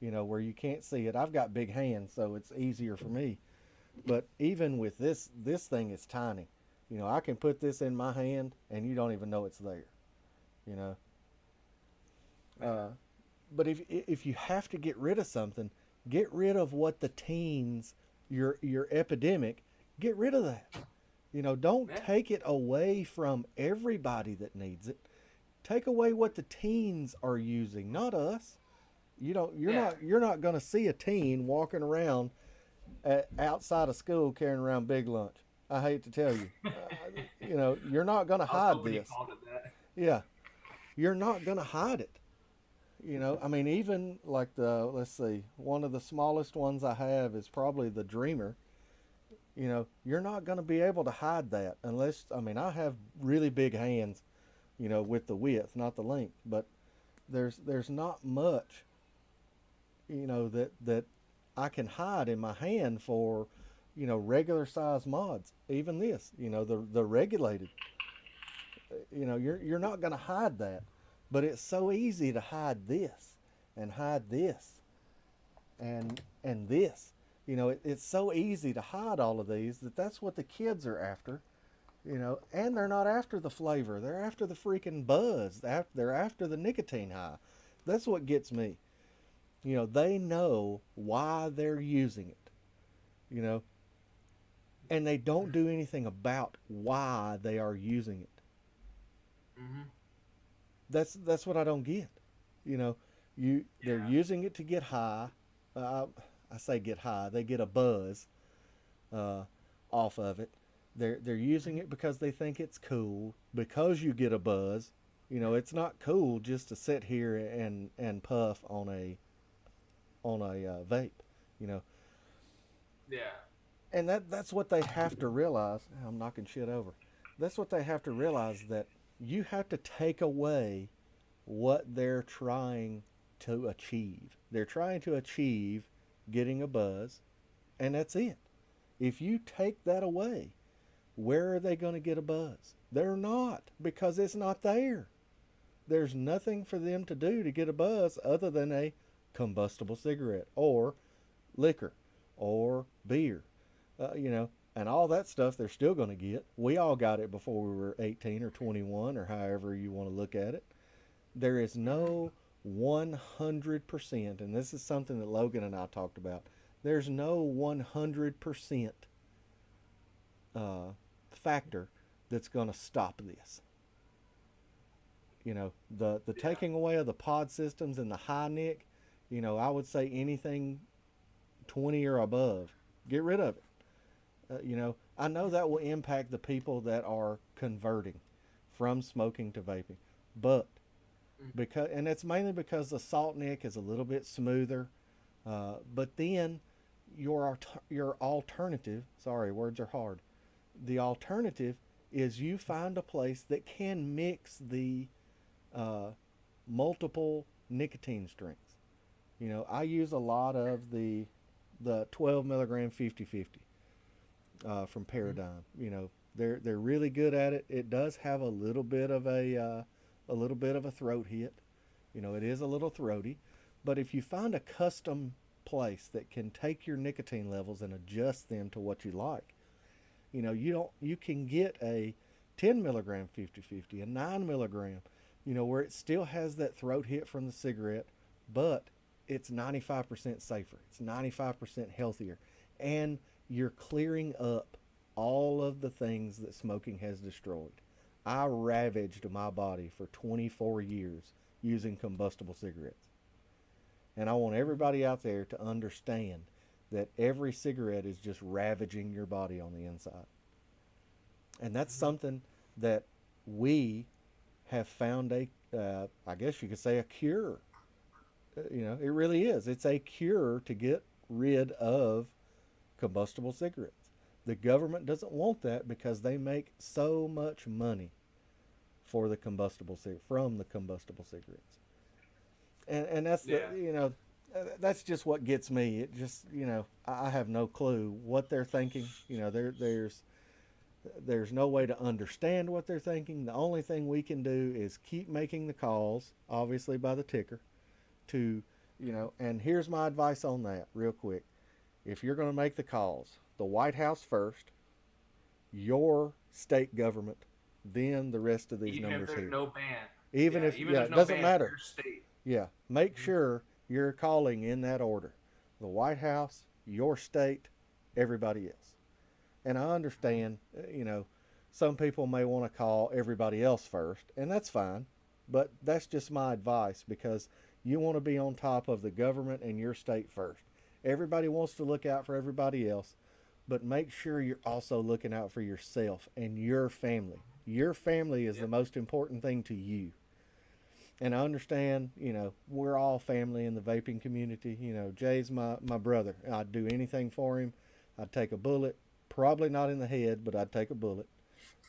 you know, where you can't see it. I've got big hands, so it's easier for me. But even with this thing is tiny. You know, I can put this in my hand and you don't even know it's there. You know. Uh, but if you have to get rid of something, get rid of what the teens your epidemic. Get rid of that. You know, don't Yeah. take it away from everybody that needs it. Take away what the teens are using, not us. You don't. Yeah. You're not going to see a teen walking around outside of school carrying around big lunch. I hate to tell you. You know, you're not going to I was hide hoping you this. called it that. Yeah, you're not going to hide it. You know, I mean, even like let's see, one of the smallest ones I have is probably the Dreamer. You know, you're not going to be able to hide that unless, I mean, I have really big hands, you know, with the width, not the length, but there's not much, you know, that I can hide in my hand for, you know, regular size mods. Even this, you know, the regulated, you know, you're not going to hide that, but it's so easy to hide this and hide this and this. You know, it's so easy to hide all of these that's what the kids are after. You know, and they're not after the flavor. They're after the freaking buzz. They're after the nicotine high. That's what gets me. You know, they know why they're using it. You know, and they don't do anything about why they are using it. Mm-hmm. That's what I don't get. You know, they're Yeah. using it to get high. Uh, I say get high. They get a buzz uh, off of it. They're using Mm-hmm. it because they think it's cool. Because you get a buzz. You know, it's not cool just to sit here and puff on a vape. You know, Yeah. and that's what they have to realize. I'm knocking shit over. That's what they have to realize, that you have to take away what they're trying to achieve. They're trying to achieve getting a buzz, and that's it. If you take that away, where are they going to get a buzz? They're not, because it's not there. There's nothing for them to do to get a buzz other than a combustible cigarette or liquor or beer, and all that stuff they're still going to get. We all got it before we were 18 or 21 or however you want to look at it. There is Mm-hmm. no 100%, and this is something that Logan and I talked about. There's no 100% uh, factor that's going to stop this. The Yeah. taking away of the pod systems and the high nick, I would say anything 20 or above, get rid of it. I know that will impact the people that are converting from smoking to vaping, but and it's mainly because the salt nick is a little bit smoother. But then your alternative, sorry, words are hard. The alternative is you find a place that can mix the uh, multiple nicotine strengths. I use a lot of the 12 milligram 50/50 from Mm-hmm. Paradigm. They're really good at it. It does have a little bit of a throat hit. It is a little throaty, but if you find a custom place that can take your nicotine levels and adjust them to what you like, you can get a 10 milligram 50/50, a 9 milligram, where it still has that throat hit from the cigarette, but it's 95% safer. It's 95% healthier, and you're clearing up all of the things that smoking has destroyed. I ravaged my body for 24 years using combustible cigarettes. And I want Mm-hmm. everybody out there to understand that every cigarette is just ravaging your body on the inside. And that's Mm-hmm. something that we have found I guess you could say, a cure. It really is. It's a cure to get rid of combustible cigarettes. The government doesn't want that because they make so much money from the combustible cigarettes. And that's the Yeah. that's just what gets me. It just I have no clue what they're thinking. There's no way to understand what they're thinking. The only thing we can do is keep making the calls, obviously by the ticker, to and here's my advice on that real quick. If you're going to make the calls, the White House first, your state government, then the rest of these Even if numbers there's here. no ban. Even Yeah. if, Even if yeah, there's it no doesn't ban for matter. your state. Yeah, make Mm-hmm. sure you're calling in that order. The White House, your state, everybody else. And I understand, some people may want to call everybody else first, and that's fine. But that's just my advice, because you want to be on top of the government and your state first. Everybody wants to look out for everybody else, but make sure you're also looking out for yourself and your family. Your family is the Yep. most important thing to you. And I understand, we're all family in the vaping community. Jay's my brother. I'd do anything for him. I'd take a bullet, probably not in the head, but I'd take a bullet.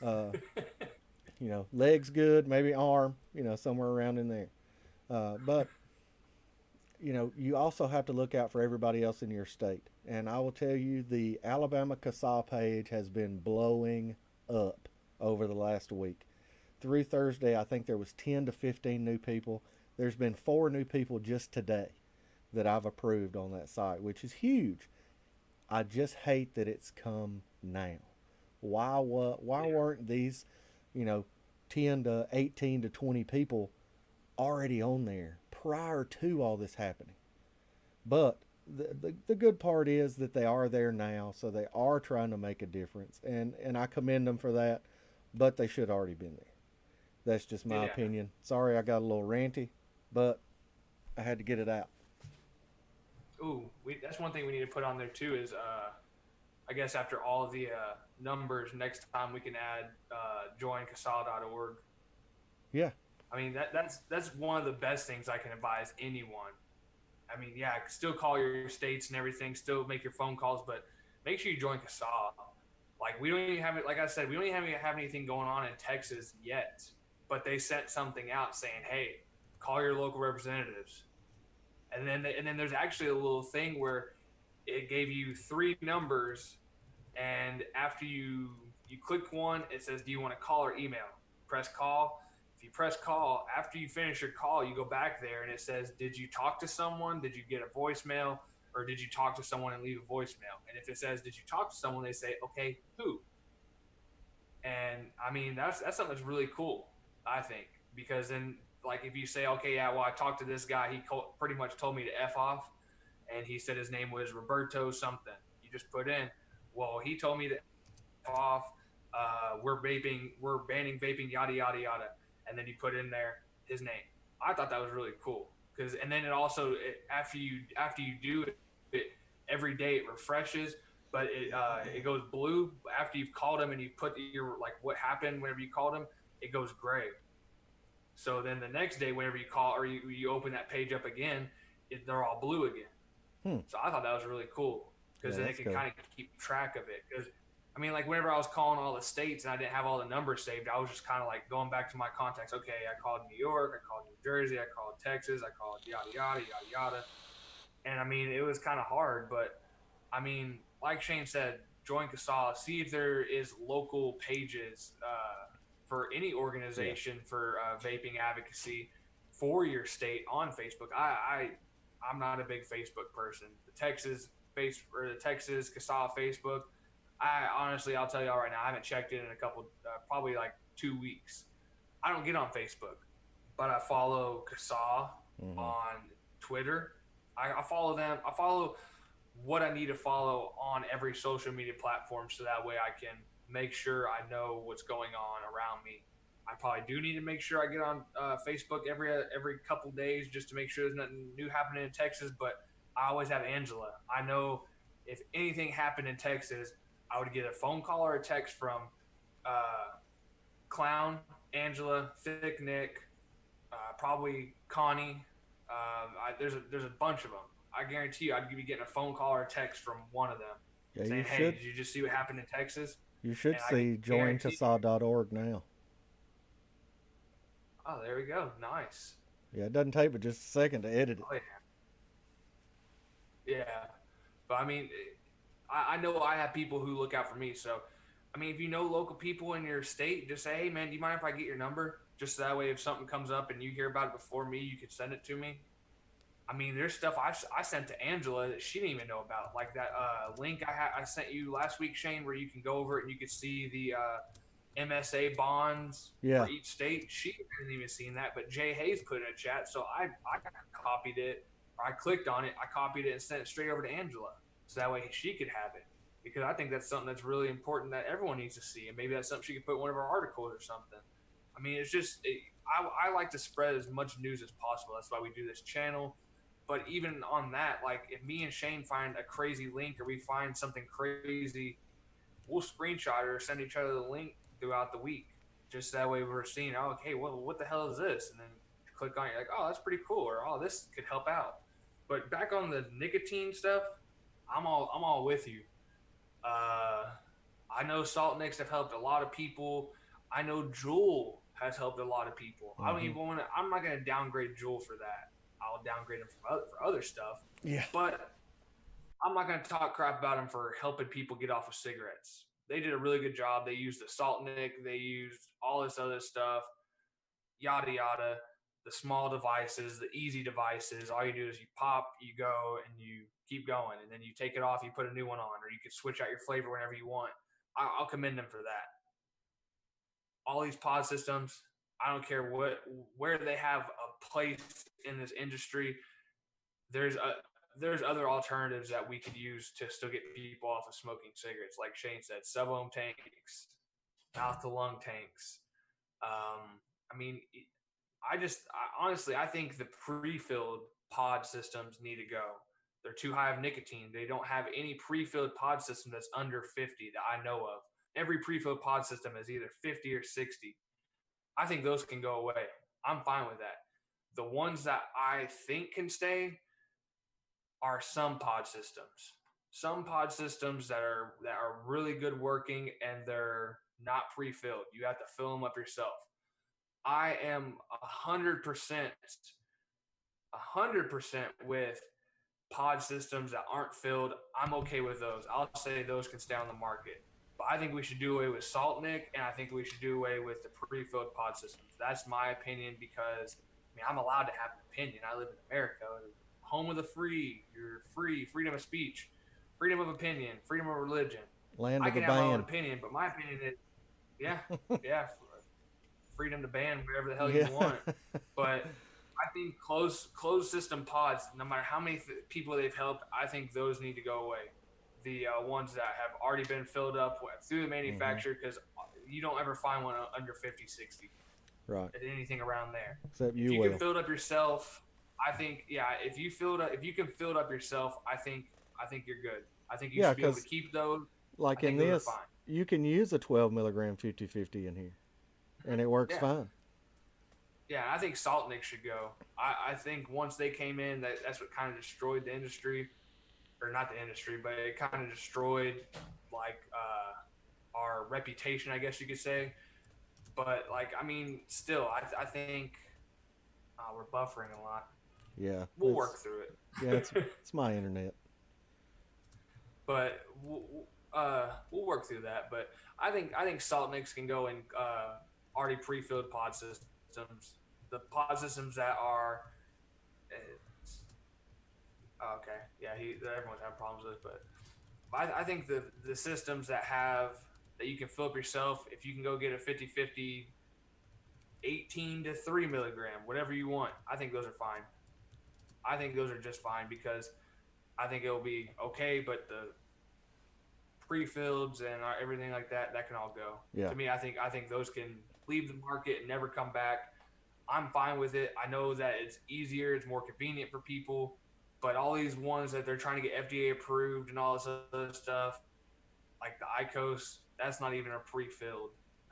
Uh, legs good, maybe arm, somewhere around in there. But you also have to look out for everybody else in your state. And I will tell you, the Alabama CASA page has been blowing up over the last week. Through Thursday, I think there was 10 to 15 new people. There's been 4 new people just today that I've approved on that site, which is huge. I just hate that it's come now. Why Yeah. weren't these, you know, 10 to 18 to 20 people already on there prior to all this happening? But the good part is that they are there now, so they are trying to make a difference, and I commend them for that. But they should already been there. That's just my Yeah. opinion. Sorry, I got a little ranty, but I had to get it out. Ooh, that's one thing we need to put on there too. Is I guess after all of the numbers, next time we can add joincasal.org. Yeah, I mean that's one of the best things I can advise anyone. I mean, yeah, still call your states and everything, still make your phone calls, but make sure you join CASA. Like we don't even have it. Like I said, we don't even have anything going on in Texas yet, but they sent something out saying, "Hey, call your local representatives." And then there's actually a little thing where it gave you three numbers, and after you click one, it says, "Do you want to call or email?" Press call. If you press call, after you finish your call, you go back there and it says, "Did you talk to someone? Did you get a voicemail? Or did you talk to someone and leave a voicemail?" And if it says, "Did you talk to someone?" they say, "Okay, who?" And I mean, that's something that's really cool, I think, because then like if you say, "Okay, yeah, well, I talked to this guy. He pretty much told me to f off," and he said his name was Roberto something. You just put in, "Well, he told me to f off. We're banning vaping, yada yada yada," and then you put in there his name. I thought that was really cool because, and then it also after you do it, it every day it refreshes, but it goes blue after you've called him and you put your like what happened whenever you called him. It goes gray. So then the next day, whenever you call or you open that page up again, they're all blue again. hmm. So I thought that was really cool because Yeah, then it that's could cool. kind of keep track of it. Because I mean, like whenever I was calling all the states and I didn't have all the numbers saved, I was just kind of like going back to my contacts. Okay, I called New York, I called New Jersey, I called Texas, I called yada yada yada yada. And I mean, it was kind of hard, but I mean, like Shane said, join CASA, see if there is local pages for any Yeah. organization for vaping advocacy for your state on Facebook. I'm not a big Facebook person. The Texas CASA Facebook. I honestly, I'll tell y'all right now, I haven't checked it in a couple, probably like 2 weeks. I don't get on Facebook, but I follow CASA Mm-hmm. on Twitter. I follow them. I follow what I need to follow on every social media platform so that way I can make sure I know what's going on around me. I probably do need to make sure I get on Facebook every couple days just to make sure there's nothing new happening in Texas. But I always have Angela. I know if anything happened in Texas, I would get a phone call or a text from uh, Clown, Angela, Thick Nick, probably Connie. There's a bunch of them. I guarantee you, I'd be getting a phone call or a text from one of them Yeah, saying, "Hey, did you just see what happened in Texas?" you should And I see guarantee you, joincasa.org now. oh, there we go, nice. Yeah, it doesn't take but just a second to edit it. Oh yeah, yeah. But I mean, I know I have people who look out for me. So, I mean, if you know local people in your state, just say, "Hey, man, do you mind if I get your number?" Just that way, if something comes up and you hear about it before me, you can send it to me. I mean, there's stuff I sent to Angela that she didn't even know about, like that link I sent you last week, Shane, where you can go over it and you can see the MSA bonds Yeah. for each state. She hasn't even seen that, but Jay Hayes put it in a chat, so I copied it, or I clicked on it, I copied it and sent it straight over to Angela, so that way she could have it. Because I think that's something that's really important that everyone needs to see, and maybe that's something she could put in one of her articles or something. I mean, I like to spread as much news as possible. That's why we do this channel. But even on that, like if me and Shane find a crazy link or we find something crazy, we'll screenshot it or send each other the link throughout the week. Just that way we're seeing, oh, okay, well, what the hell is this? And then click on it, like, oh, that's pretty cool, or oh, this could help out. But back on the nicotine stuff, I'm all with you. Uh, I know Salt Nicks have helped a lot of people. I know Juul has helped a lot of people. I don't Mm-hmm. even want to. I'm not going to downgrade Juul for that. I'll downgrade them for other stuff, Yeah. but I'm not going to talk crap about them for helping people get off of cigarettes. They did a really good job. They used the Salt Nick. They used all this other stuff, yada yada. The small devices, the easy devices. All you do is you pop, you go, and you keep going, and then you take it off. You put a new one on, or you can switch out your flavor whenever you want. I'll commend them for that. All these pod systems, I don't care where they have a place in this industry. There's there's other alternatives that we could use to still get people off of smoking cigarettes. Like Shane said, sub-ohm tanks, mouth to lung tanks. I mean, honestly, I think the pre-filled pod systems need to go. They're too high of nicotine. They don't have any pre-filled pod system that's under 50 that I know of. Every pre-filled pod system is either 50 or 60. I think those can go away. I'm fine with that. The ones that I think can stay are some pod systems. Some pod systems that are really good working and they're not pre-filled. You have to fill them up yourself. I am 100% with pod systems that aren't filled. I'm okay with those. I'll say those can stay on the market. But I think we should do away with Salt Nick, and I think we should do away with the pre-filled pod systems. That's my opinion because I'm allowed to have an opinion. I live in America, home of the free. You're free, freedom of speech, freedom of opinion, freedom of religion. Land I of the can have my own band. opinion, but my opinion is, yeah, yeah, freedom to ban wherever the hell you Yeah. want. But I think closed system pods, no matter how many people they've helped, I think those need to go away. The ones that have already been filled up through the manufacturer, because you don't ever find one under 50, 60. Right. Anything around there. Except If you you will. can fill it up yourself, I think if you can fill it up yourself, I think you're good. I think you Yeah, should be able to because keep those. I like in think those are this, fine. you can use a 12 milligram 50/50 in here, and it works Yeah. fine. Yeah, I think Salt Nick should go. I think once they came in, that's what kind of destroyed the industry, or not the industry, but it kind of destroyed like our reputation, I guess you could say. But still, I think we're buffering a lot. Yeah. We'll work through it. Yeah, it's my internet. But we'll work through that. But I think Salt Nicks can go in already pre-filled pod systems. The pod systems that are okay, yeah, everyone's having problems with, but I think the systems that you can fill up yourself, if you can go get a 50/50, 18 to 3 milligram, whatever you want, I think those are fine. I think those are just fine because I think it'll be okay, but the pre-filleds and everything like that can all go. Yeah. To me, I think those can leave the market and never come back. I'm fine with it. I know that it's easier, it's more convenient for people, but all these ones that they're trying to get FDA approved and all this other stuff, like the ICOS, that's not even a pre-filled.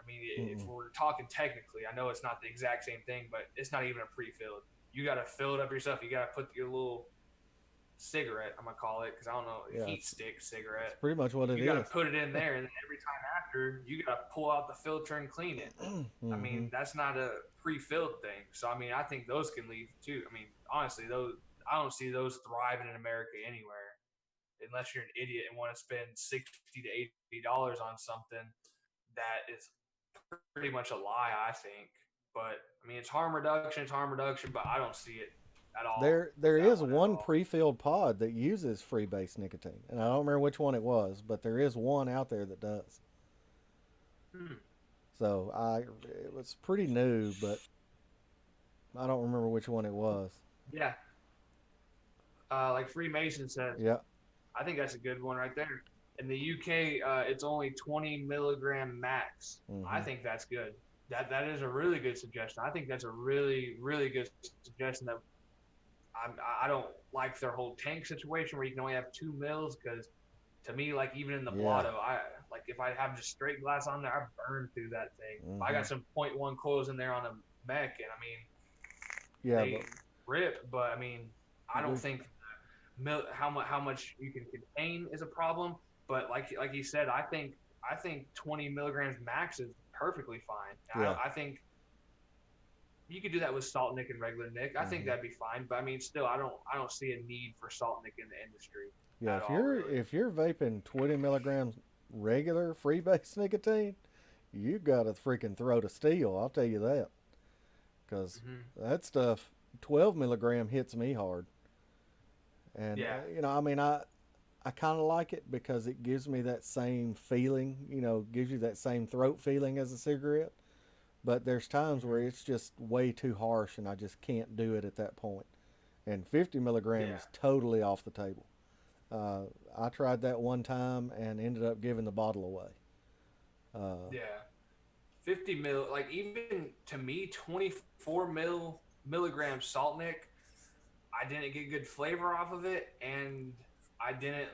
If we're talking technically, I know it's not the exact same thing, but it's not even a pre-filled. You got to fill it up yourself. You got to put your little cigarette, I'm gonna call it, because I don't know, Yeah, heat stick cigarette. Pretty much what it You got to is. put it in there, and then every time after, you got to pull out the filter and clean it. That's not a pre-filled thing. So I think those can leave too. Honestly, those I don't see those thriving in America anywhere, unless you're an idiot and want to spend $60 to $80 on something that is pretty much a lie, I think. But it's harm reduction. It's harm reduction, but I don't see it at all. There That is one at one all. pre-filled pod that uses free-base nicotine, and I don't remember which one it was, but there is one out there that does. Hmm. So it was pretty new, but I don't remember which one it was. Yeah. Like Freemason says, Yeah. I think that's a good one right there. In the UK, it's only 20 milligram max. I hmm think that's good. That is a really good suggestion. I think that's a really really good suggestion. That I don't like their whole tank situation where you can only have 2 mils, because to me, like even in the Yeah. blotto, I like if I have just straight glass on there, I burn through that thing. If I hmm got some .1 coils in there on a mech, and Yeah, they but rip, but I don't we, think how much you can contain is a problem. But like you said, I think 20 milligrams max is perfectly fine. yeah. I think you could do that with Salt Nick and regular Nick. I think hmm that'd be fine. But still, I don't see a need for Salt Nick in the industry Yeah, at all, really. if you're vaping 20 milligrams regular free-base nicotine, you got a freaking throat of steel. I'll tell you that, because Hmm. that stuff 12 milligram hits me hard. And Yeah. I kind of like it because it gives me that same feeling, gives you that same throat feeling as a cigarette. But there's times where Hmm. it's just way too harsh and I just can't do it at that point. and 50 milligram Yeah. is totally off the table. Uh, I tried that one time and ended up giving the bottle away. Uh, Yeah. 50 mil, like even to me, 24 milligrams salt nick, I didn't get good flavor off of it, and I didn't.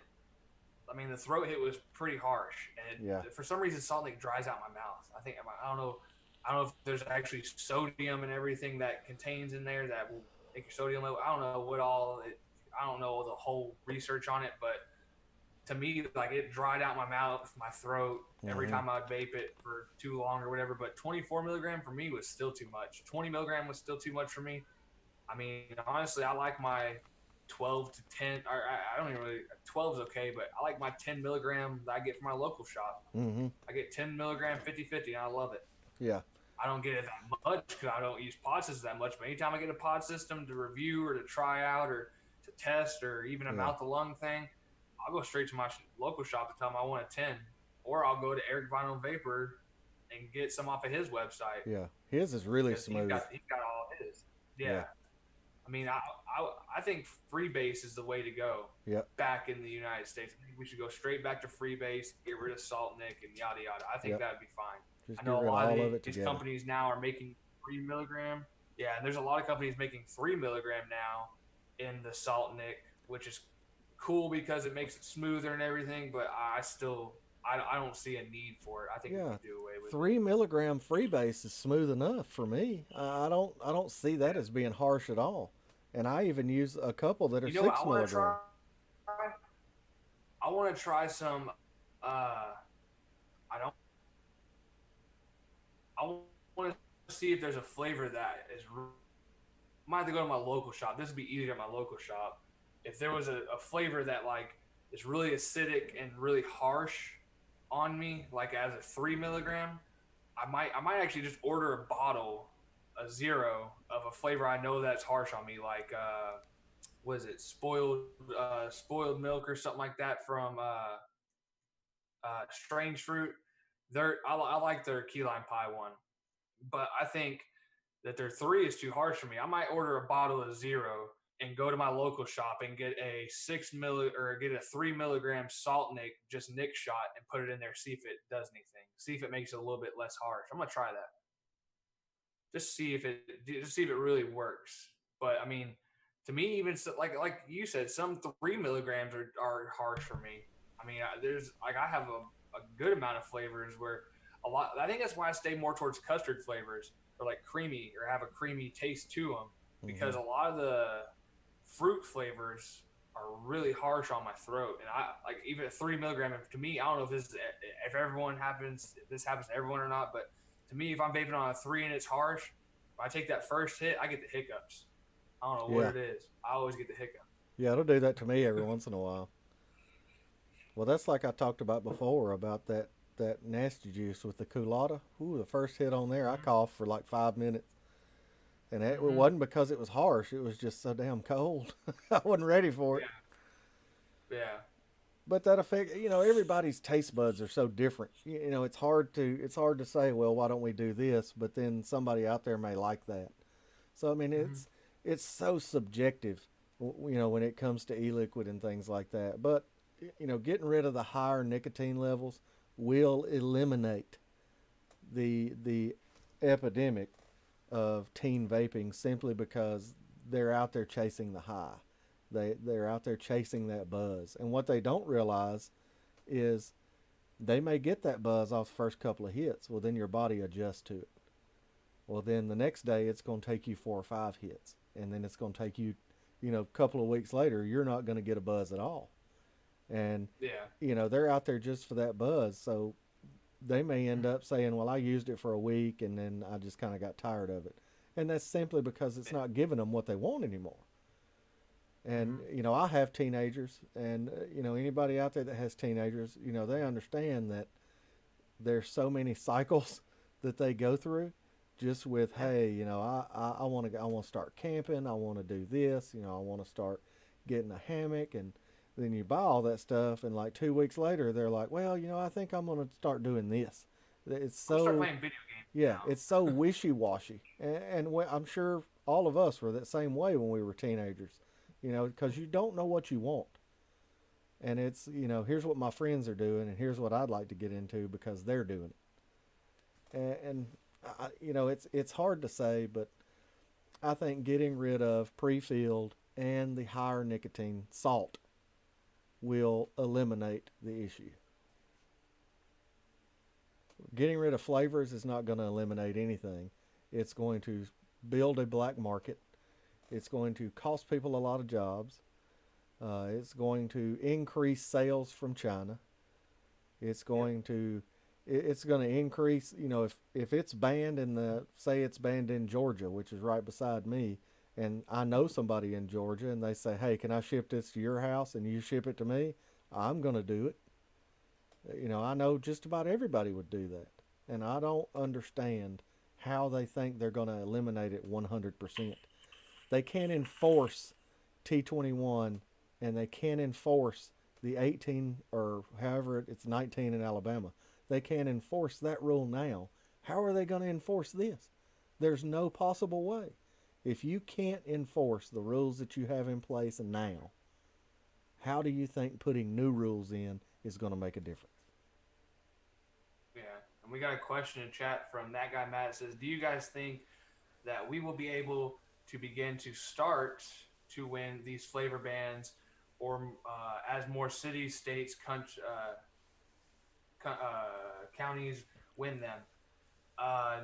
I mean, the throat hit was pretty harsh, and yeah, for some reason, salt nick dries out my mouth. I don't know. I don't know if there's actually sodium and everything that contains in there that will make your sodium level. I don't know what all it. I don't know the whole research on it, but to me, like it dried out my mouth, my throat every hmm time I'd vape it for too long or whatever. But 24 milligram for me was still too much. 20 milligram was still too much for me. I mean, honestly, I like my 12 to 10. Or I don't even really. 12 is okay, but I like my 10 milligram that I get from my local shop. hmm I get 10 milligram 50/50, and I love it. yeah, I don't get it that much because I don't use pod systems that much. But anytime I get a pod system to review or to try out or to test or even a yeah, mouth to lung thing, I'll go straight to my local shop and tell them I want a 10. Or I'll go to Eric Vinyl Vapor and get some off of his website yeah. His is really because smooth. he's got all his. Yeah, Yeah. I mean, I think freebase is the way to go yep, back in the United States. I think we should go straight back to freebase, get rid of Salt Nick and yada yada. I think yep. that'd be fine. Just I get know a rid of lot of all of it these together. companies now are making 3 milligram. Yeah, and there's a lot of companies making 3 milligram now in the Salt Nick, which is cool because it makes it smoother and everything. But I don't see a need for it. I think we Yeah, could do away with it. 3 milligram freebase is smooth enough for me. I don't see that Yeah. as being harsh at all. And I even use a couple that are You know what? 6 milligram. I want to try some. I don't. I want to see if there's a flavor that is. I might have to go to my local shop. This would be easier at my local shop. If there was a flavor that like is really acidic and really harsh on me, like as a 3 milligram, I might actually just order a bottle, a zero of a flavor I know that's harsh on me, like was it spoiled milk or something like that from Strange Fruit. I like their key lime pie one, but I think that their three is too harsh for me. I might order a bottle of zero and go to my local shop and get a 6 milli or get a 3 milligram salt nick, just nick shot, and put it in there. See if it does anything. See if it makes it a little bit less harsh. I'm gonna try that. Just see if it really works. But I mean, to me, even so, like you said, some 3 milligrams are harsh for me. I mean, there's like I have a good amount of flavors where a lot. I think that's why I stay more towards custard flavors or like creamy or have a creamy taste to them because Hmm a lot of the fruit flavors are really harsh on my throat. And I like even a 3 milligram. To me, I don't know if this happens to everyone or not, but to me, if I'm vaping on a three and it's harsh, if I take that first hit, I get the hiccups. I don't know what Yeah, it is. I always get the hiccup. yeah, it'll do that to me every once in a while. Well, that's like I talked about before about that nasty juice with the culotta. Ooh, the first hit on there, I Mm-hmm. coughed for like 5 minutes, and it Mm-hmm. wasn't because it was harsh. It was just so damn cold. I wasn't ready for it. Yeah. Yeah. But that affect everybody's taste buds are so different. It's hard to say, well, why don't we do this? But then somebody out there may like that. So I mean, Mm-hmm. it's so subjective, when it comes to e-liquid and things like that. But getting rid of the higher nicotine levels will eliminate the epidemic of teen vaping simply because they're out there chasing the high. They're out there chasing that buzz. And what they don't realize is they may get that buzz off the first couple of hits. Well, then your body adjusts to it. Well, then the next day it's going to take you 4 or 5 hits, and then it's going to take you, a couple of weeks later, you're not going to get a buzz at all. And Yeah. they're out there just for that buzz. So they may end up saying, "Well, I used it for a week, and then I just kind of got tired of it," and that's simply because it's Yeah. not giving them what they want anymore. And Mm-hmm. I have teenagers, and anybody out there that has teenagers, they understand that there's so many cycles that they go through just with, Yeah. hey, I want to start camping, I want to do this, I want to start getting a hammock. And then you buy all that stuff, and like 2 weeks later they're like, well, I think I'm going to start doing this. It's I'm gonna start so playing video games yeah, now. it's so wishy-washy. And I'm sure all of us were that same way when we were teenagers, because you don't know what you want. And it's, here's what my friends are doing, and here's what I'd like to get into because they're doing it. It's hard to say, but I think getting rid of pre-filled and the higher nicotine salt will eliminate the issue. Getting rid of flavors is not going to eliminate anything. It's going to build a black market. It's going to cost people a lot of jobs. It's going to increase sales from China. It's going to increase. If it's banned in say it's banned in Georgia, which is right beside me, and I know somebody in Georgia, and they say, "Hey, can I ship this to your house?" and you ship it to me, I'm going to do it. I know just about everybody would do that, and I don't understand how they think they're going to eliminate it 100%. They can't enforce T21, and they can't enforce the 18 or however it's 19 in Alabama. They can't enforce that rule now. How are they going to enforce this? There's no possible way. If you can't enforce the rules that you have in place now, how do you think putting new rules in is going to make a difference? Yeah, and we got a question in chat from that guy Matt. It says, "Do you guys think that we will be able to begin to start to win these flavor bans, or as more cities, states, counties win them?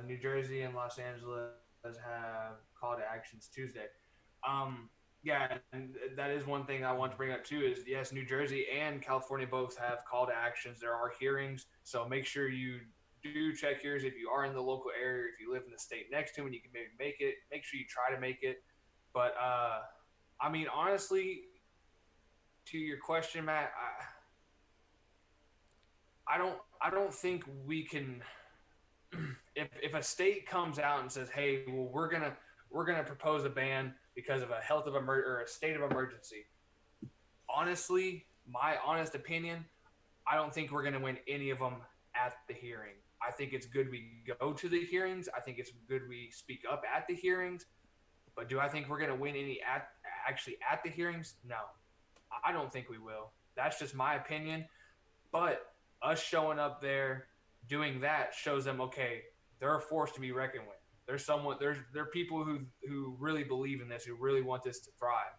New Jersey and Los Angeles have call to actions Tuesday." Yeah, and that is one thing I want to bring up too. Is yes, New Jersey and California both have call to actions. There are hearings, so make sure you do check yours if you are in the local area. If you live in the state next to them, and you can maybe make it. Make sure you try to make it. But I mean, honestly, to your question, Matt, I don't think we can. If a state comes out and says, "Hey, well, we're gonna propose a ban because of a health of or a state of emergency," honestly, my honest opinion, I don't think we're gonna win any of them at the hearing. I think it's good we go to the hearings. I think it's good we speak up at the hearings. But do I think we're gonna win any actually at the hearings? No, I don't think we will. That's just my opinion. But us showing up there doing that shows them, okay, they're a force to be reckoned with. There are people who really believe in this, who really want this to thrive.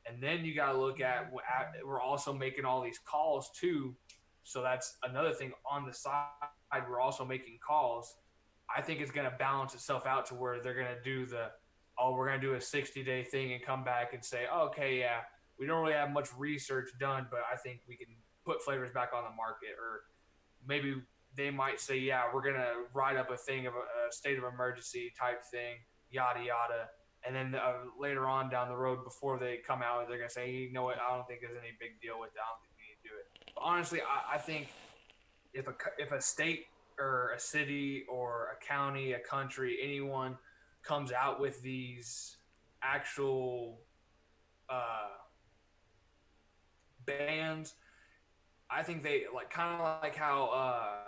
And then you got to look at we're also making all these calls too. So that's another thing on the side. We're also making calls. I think it's going to balance itself out to where they're going to do we're going to do a 60-day thing and come back and say, oh, okay, yeah, we don't really have much research done, but I think we can put flavors back on the market. Or maybe they might say, yeah, we're going to write up a thing of a state of emergency type thing, yada, yada. And then later on down the road, before they come out, they're going to say, you know what, I don't think there's any big deal with it. I don't think we need to do it. But honestly, I think if a state or a city or a county, a country, anyone comes out with these actual uh, bans, I think they like kind of like how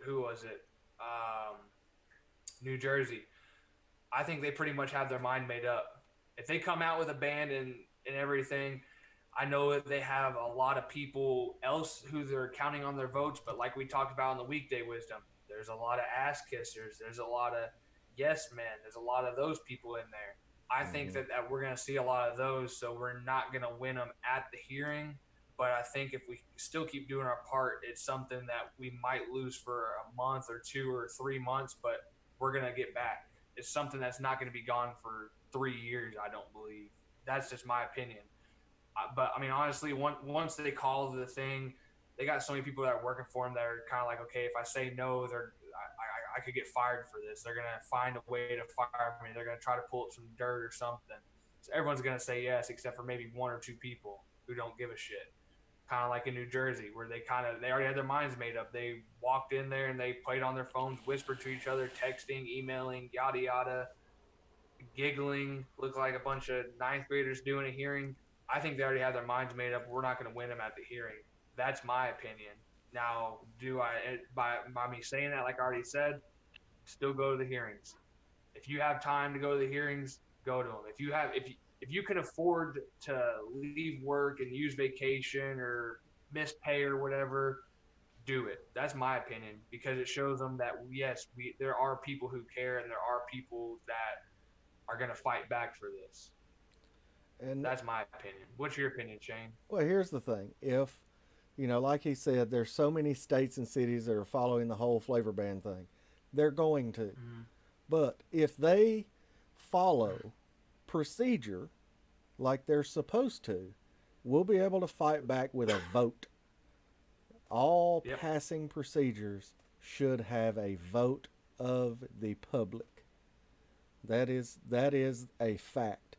who was it? New Jersey. I think they pretty much have their mind made up. If they come out with a ban and everything, I know that they have a lot of people else who they're counting on their votes, but like we talked about in the weekday wisdom, there's a lot of ass kissers. There's a lot of yes men. There's a lot of those people in there. I think Mm-hmm. that we're going to see a lot of those, so we're not going to win them at the hearing. But I think if we still keep doing our part, it's something that we might lose for a month or 2 or 3 months, but we're going to get back. It's something that's not going to be gone for 3 years, I don't believe. That's just my opinion. But I mean, honestly, once they call the thing, they got so many people that are working for them that are kind of like, okay, if I say no, I could get fired for this. They're gonna find a way to fire me. They're gonna try to pull up some dirt or something. So everyone's gonna say yes, except for maybe one or two people who don't give a shit. Kind of like in New Jersey, where they already had their minds made up. They walked in there and they played on their phones, whispered to each other, texting, emailing, yada yada, giggling, look like a bunch of ninth graders doing a hearing. I think they already have their minds made up. We're not going to win them at the hearing. That's my opinion. Now, do I by me saying that, like I already said, still go to the hearings? If you have time to go to the hearings, go to them. If you can afford to leave work and use vacation or miss pay or whatever, do it. That's my opinion, because it shows them that yes, there are people who care, and there are people that are going to fight back for this. And That's my opinion. What's your opinion, Shane? well, here's the thing: if like he said, there's so many states and cities that are following the whole flavor ban thing. They're going to. Mm-hmm. But if they follow procedure like they're supposed to, we'll be able to fight back with a vote. All Yep. passing procedures should have a vote of the public. That is a fact.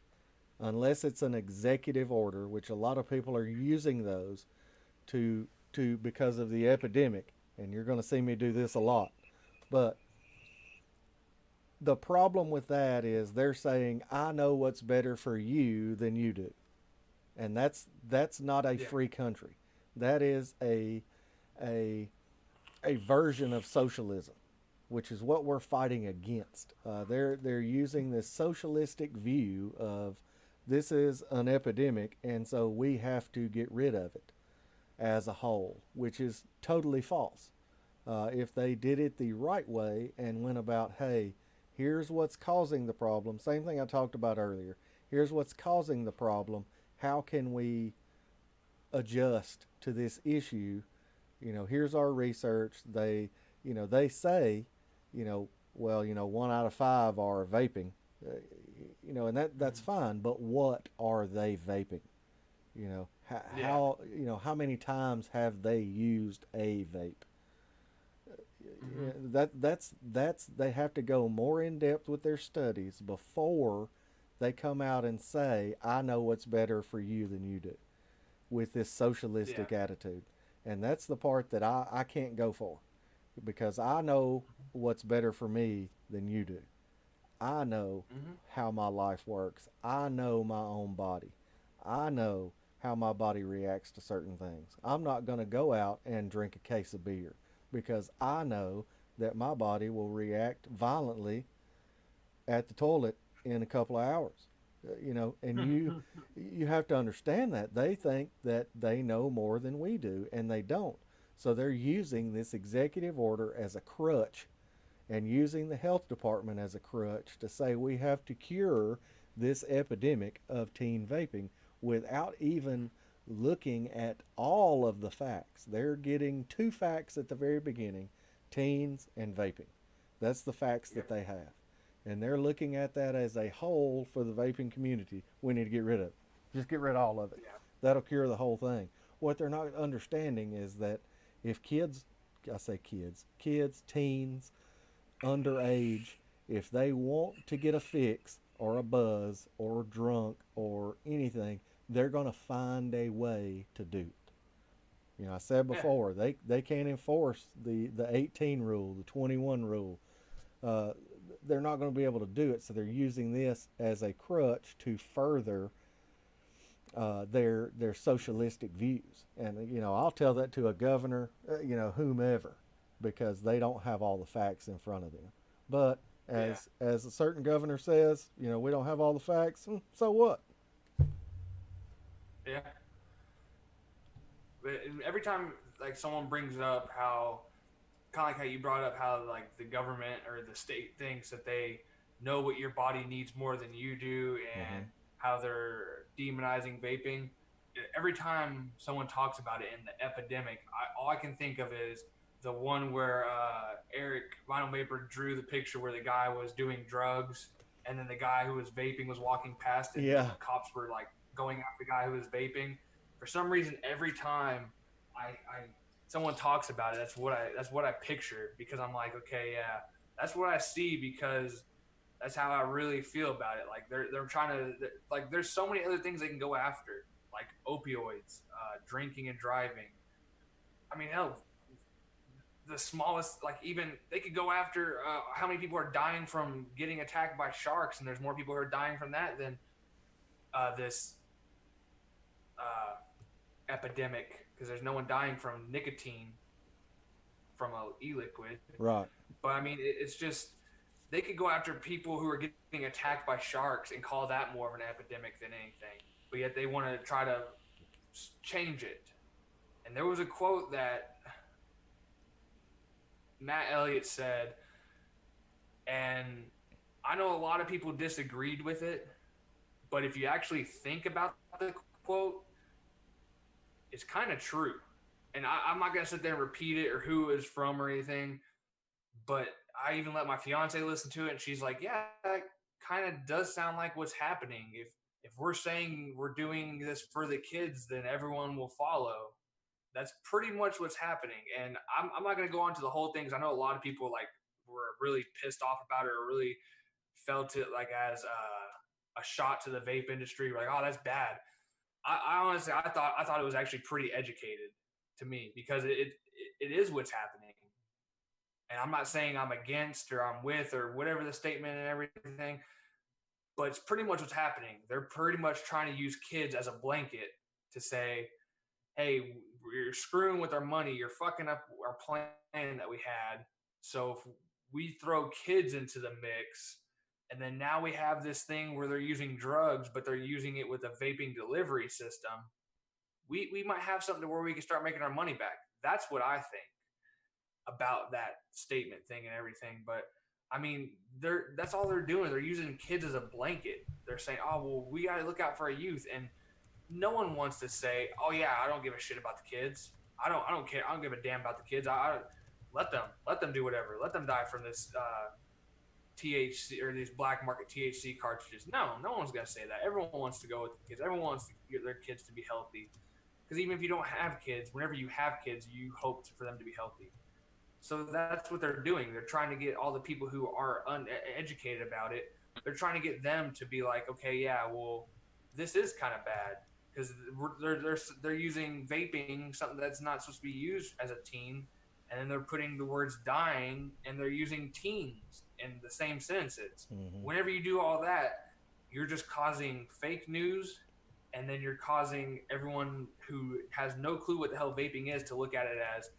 Unless it's an executive order, which a lot of people are using those to because of the epidemic, and you're going to see me do this a lot. But the problem with that is they're saying I know what's better for you than you do, and that's not a Yeah. free country. That is a a version of socialism, which is what we're fighting against. They're using this socialistic view of this is an epidemic, and so we have to get rid of it as a whole, which is totally false. If they did it the right way and went about, hey, here's what's causing the problem. Same thing I talked about earlier. Here's what's causing the problem. How can we adjust to this issue? Here's our research. They say, well, 1 out of 5 are vaping, and that's Mm-hmm. fine. But what are they vaping? Yeah. How many times have they used a vape? Mm-hmm. That's they have to go more in depth with their studies before they come out and say, I know what's better for you than you do, with this Yeah. socialistic attitude. And that's the part that I can't go for, because I know what's better for me than you do. I know Mm-hmm. how my life works. I know my own body. I know how my body reacts to certain things. I'm not going to go out and drink a case of beer because I know that my body will react violently at the toilet in a couple of hours. And you have to understand that they think that they know more than we do, and they don't. So they're using this executive order as a crutch, and using the health department as a crutch to say we have to cure this epidemic of teen vaping without even looking at all of the facts. They're getting two facts at the very beginning: teens and vaping. That's the facts that Yep. they have. And they're looking at that as a whole for the vaping community. We need to get rid of it. Just get rid of all of it. Yeah. That'll cure the whole thing. What they're not understanding is that if kids, I say kids, teens, underage, if they want to get a fix or a buzz or drunk or anything, they're going to find a way to do it. I said Yeah. before, they can't enforce the 18 rule, the 21 rule. Uh, they're not going to be able to do it, so they're using this as a crutch to further their socialistic views. And I'll tell that to a governor, whomever, because they don't have all the facts in front of them. But Yeah. as a certain governor says, we don't have all the facts. So what? Yeah. But every time like someone brings up how, kind of like how you brought up how like the government or the state thinks that they know what your body needs more than you do, Mm-hmm. and how they're demonizing vaping. Every time someone talks about it in the epidemic, all I can think of is the one where Eric Vinyl Vapor drew the picture where the guy was doing drugs, and then the guy who was vaping was walking past it, and Yeah. the cops were like going after the guy who was vaping. For some reason, every time I someone talks about it, that's what I picture, because I'm like, okay, yeah, that's what I see, because that's how I really feel about it. Like they're trying to, like, there's so many other things they can go after, like opioids, drinking and driving. I mean, hell, the smallest, like, even they could go after how many people are dying from getting attacked by sharks, and there's more people who are dying from that than this uh, epidemic, because there's no one dying from nicotine from a e-liquid. Right. But I mean, it's just, they could go after people who are getting attacked by sharks and call that more of an epidemic than anything. But yet they want to try to change it. And there was a quote that Matt Elliott said, and I know a lot of people disagreed with it, but if you actually think about the quote, it's kind of true. And I'm not going to sit there and repeat it or who it was from or anything, but I even let my fiance listen to it, and she's like, yeah, that kind of does sound like what's happening. If we're saying we're doing this for the kids, then everyone will follow. That's pretty much what's happening. And I'm not going to go on to the whole thing because I know a lot of people like were really pissed off about it or really felt it like as a shot to the vape industry. Like, oh, that's bad. I honestly, I thought it was actually pretty educated to me because it is what's happening. And I'm not saying I'm against or I'm with or whatever the statement and everything, but it's pretty much what's happening. They're pretty much trying to use kids as a blanket to say, hey, you're screwing with our money. You're fucking up our plan that we had. So if we throw kids into the mix, and then now we have this thing where they're using drugs, but they're using it with a vaping delivery system, we might have something where we can start making our money back. That's what I think about that statement thing and everything. But I mean, that's all they're doing. They're using kids as a blanket. They're saying, oh, well, we got to look out for our youth. And no one wants to say, "Oh yeah, I don't give a shit about the kids. I don't care. I don't give a damn about the kids. I let them do whatever. Let them die from this THC or these black market THC cartridges." No one's gonna say that. Everyone wants to go with the kids. Everyone wants to get their kids to be healthy. Because even if you don't have kids, whenever you have kids, you hope for them to be healthy. So that's what they're doing. They're trying to get all the people who are uneducated about it. They're trying to get them to be like, okay, yeah, well, this is kind of bad because they're using vaping, something that's not supposed to be used as a teen, and then they're putting the words dying and they're using teens in the same sentences. Mm-hmm. Whenever you do all that, you're just causing fake news, and then you're causing everyone who has no clue what the hell vaping is to look at it as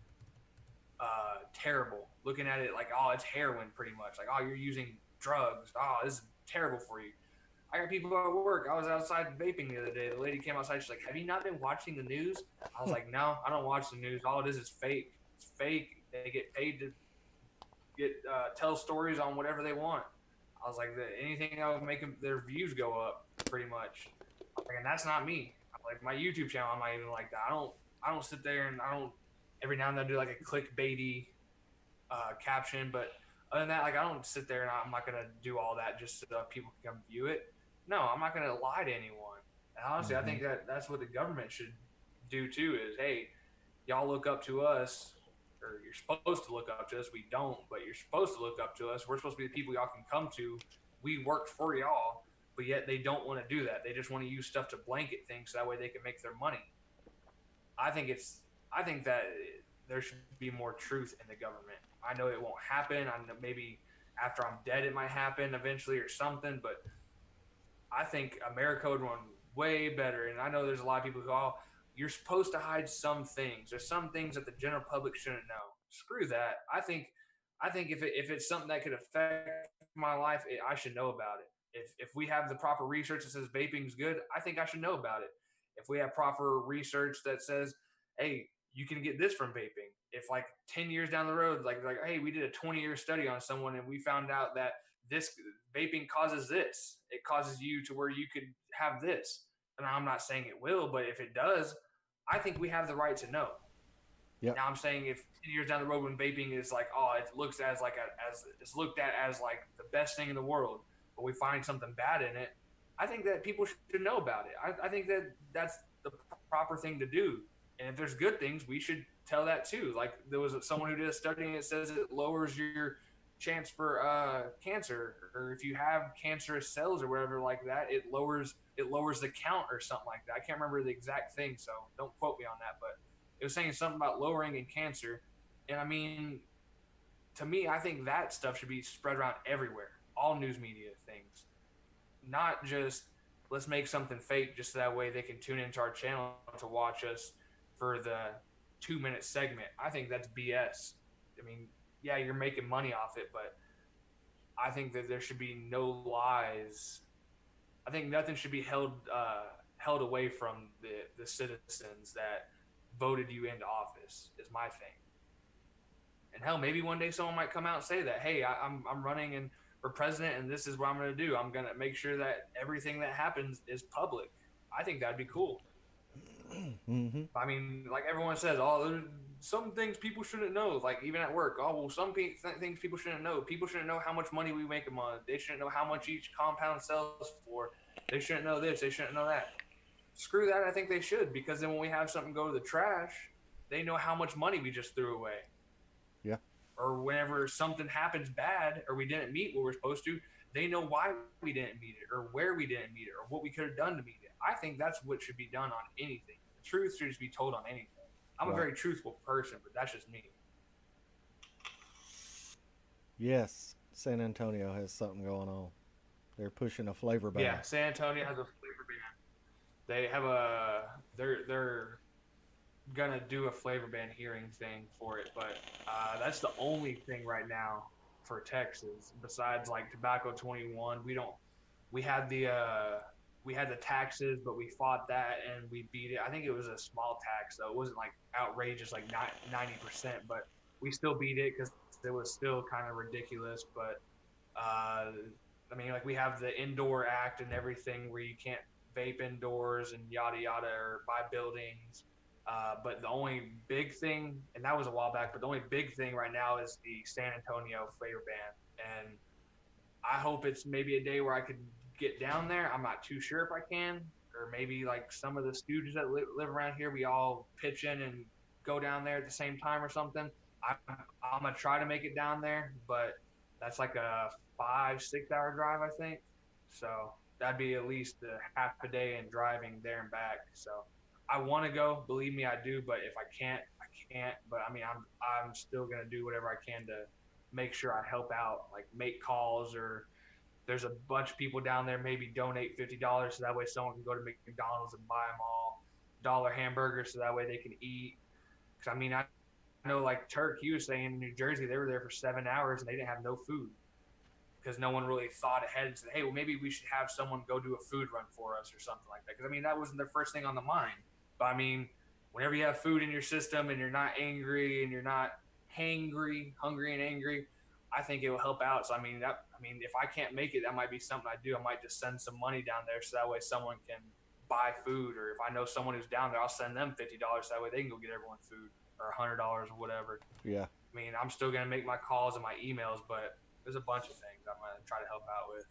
terrible. Looking at it like, oh, it's heroin, pretty much. Like, oh, you're using drugs. Oh, this is terrible for you. I got people at work. I was outside vaping the other day. The lady came outside. She's like, have you not been watching the news? I was like, no, I don't watch the news. All it is fake. It's fake. They get paid to tell stories on whatever they want. I was like, anything that would make their views go up, pretty much. Like, and that's not me. Like my YouTube channel, I'm not even like that. I don't sit there and I don't every now and then do like a clickbaity caption, but other than that, like I don't sit there and I'm not gonna do all that just so that people can come view it. No, I'm not gonna lie to anyone. And honestly, I think that's what the government should do too. Is hey, y'all look up to us, or you're supposed to look up to us. We don't, but you're supposed to look up to us. We're supposed to be the people y'all can come to. We worked for y'all, but yet they don't want to do that. They just want to use stuff to blanket things so that way they can make their money. I think that there should be more truth in the government. I know it won't happen. I know maybe after I'm dead it might happen eventually or something, but I think America would run way better. And I know there's a lot of people who, oh, you're supposed to hide some things. There's some things that the general public shouldn't know. Screw that. I think if it's something that could affect my life, I should know about it. If we have the proper research that says vaping is good, I think I should know about it. If we have proper research that says, hey, you can get this from vaping. If like 10 years down the road, like hey, we did a 20-year study on someone and we found out that this vaping causes this. It causes you to where you could have this. And I'm not saying it will, but if it does, I think we have the right to know. Yep. Now I'm saying if 10 years down the road when vaping is like, oh, it looks as like as it's looked at as like the best thing in the world, but we find something bad in it, I think that people should know about it. I think that that's the proper thing to do. And if there's good things, we should tell that too. Like there was someone who did a study and it says it lowers your chance for cancer, or if you have cancerous cells or whatever like that, it lowers the count or something like that. I can't remember the exact thing, so don't quote me on that, but it was saying something about lowering in cancer. And I mean, to me, I think that stuff should be spread around everywhere, all news media things, not just let's make something fake just so that way they can tune into our channel to watch us for the 2-minute segment. I think that's BS. I mean, yeah, you're making money off it, but I think that there should be no lies. I think nothing should be held away from the citizens that voted you into office. Is my thing. And hell, maybe one day someone might come out and say that, hey, I'm running and for president, and this is what I'm going to do. I'm going to make sure that everything that happens is public. I think that'd be cool. Mm-hmm. I mean, like everyone says, oh, there's some things people shouldn't know. Like even at work, oh well, things people shouldn't know. People shouldn't know how much money we make a month. They shouldn't know how much each compound sells for. They shouldn't know this. They shouldn't know that. Screw that. I think they should, because then when we have something go to the trash, they know how much money we just threw away. Yeah. Or whenever something happens bad or we didn't meet what we're supposed to, they know why we didn't meet it or where we didn't meet it or what we could have done to meet it. I think that's what should be done on anything. The truth should just be told on anything. I'm a Right. very truthful person, but that's just me. Yes, San Antonio has something going on. They're pushing a flavor ban. Yeah, San Antonio has a flavor ban. They have a they're gonna do a flavor ban hearing thing for it, but that's the only thing right now for Texas. Besides like tobacco 21, we had the we had the taxes, but we fought that and we beat it. I think it was a small tax though. It wasn't like outrageous like 90%, but we still beat it because it was still kind of ridiculous. But I mean, like we have the indoor act and everything where you can't vape indoors and yada yada or buy buildings. But the only big thing, and that was a while back, but the only big thing right now is the San Antonio flavor ban. And I hope it's maybe a day where I could get down there. I'm not too sure if I can, or maybe like some of the students that live around here, we all pitch in and go down there at the same time or something. I'm gonna try to make it down there, but that's like a 5-6 hour drive, I think. So that'd be at least a half a day in driving there and back. So I want to go, believe me, I do. But if I can't, I can't. But I mean, I'm still gonna do whatever I can to make sure I help out, like make calls, or there's a bunch of people down there, maybe donate $50 so that way someone can go to McDonald's and buy them all dollar hamburgers so that way they can eat. Because I mean, I know like Turk, he was saying in New Jersey they were there for 7 hours and they didn't have no food because no one really thought ahead and said, hey, well maybe we should have someone go do a food run for us or something like that. Because I mean that wasn't their first thing on the mind. But I mean, whenever you have food in your system and you're not angry and you're not hungry and angry, I think it will help out. So I mean, if I can't make it, that might be something I do. I might just send some money down there so that way someone can buy food, or if I know someone who's down there, I'll send them $50 so that way they can go get everyone food, or $100 or whatever. Yeah. I mean, I'm still gonna make my calls and my emails, but there's a bunch of things I'm gonna try to help out with.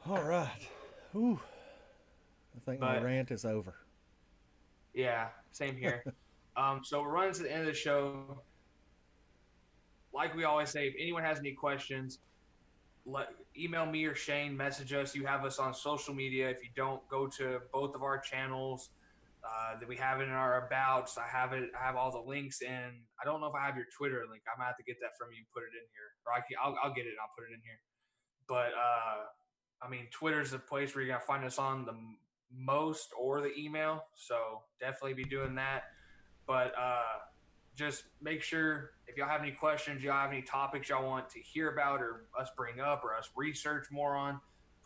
All right. Ooh. I think my rant is over. Yeah, same here. So we're running to the end of the show. Like we always say, if anyone has any questions, email me or Shane, message us. You have us on social media. If you don't, go to both of our channels that we have it in our abouts. I have all the links in. I don't know if I have your Twitter link. I'm gonna have to get that from you and put it in here, or I'll get it and I'll put it in here. But I mean, Twitter's a place where you're gonna find us on the most, or the email. So definitely be doing that. But just make sure if y'all have any questions, y'all have any topics y'all want to hear about or us bring up or us research more on,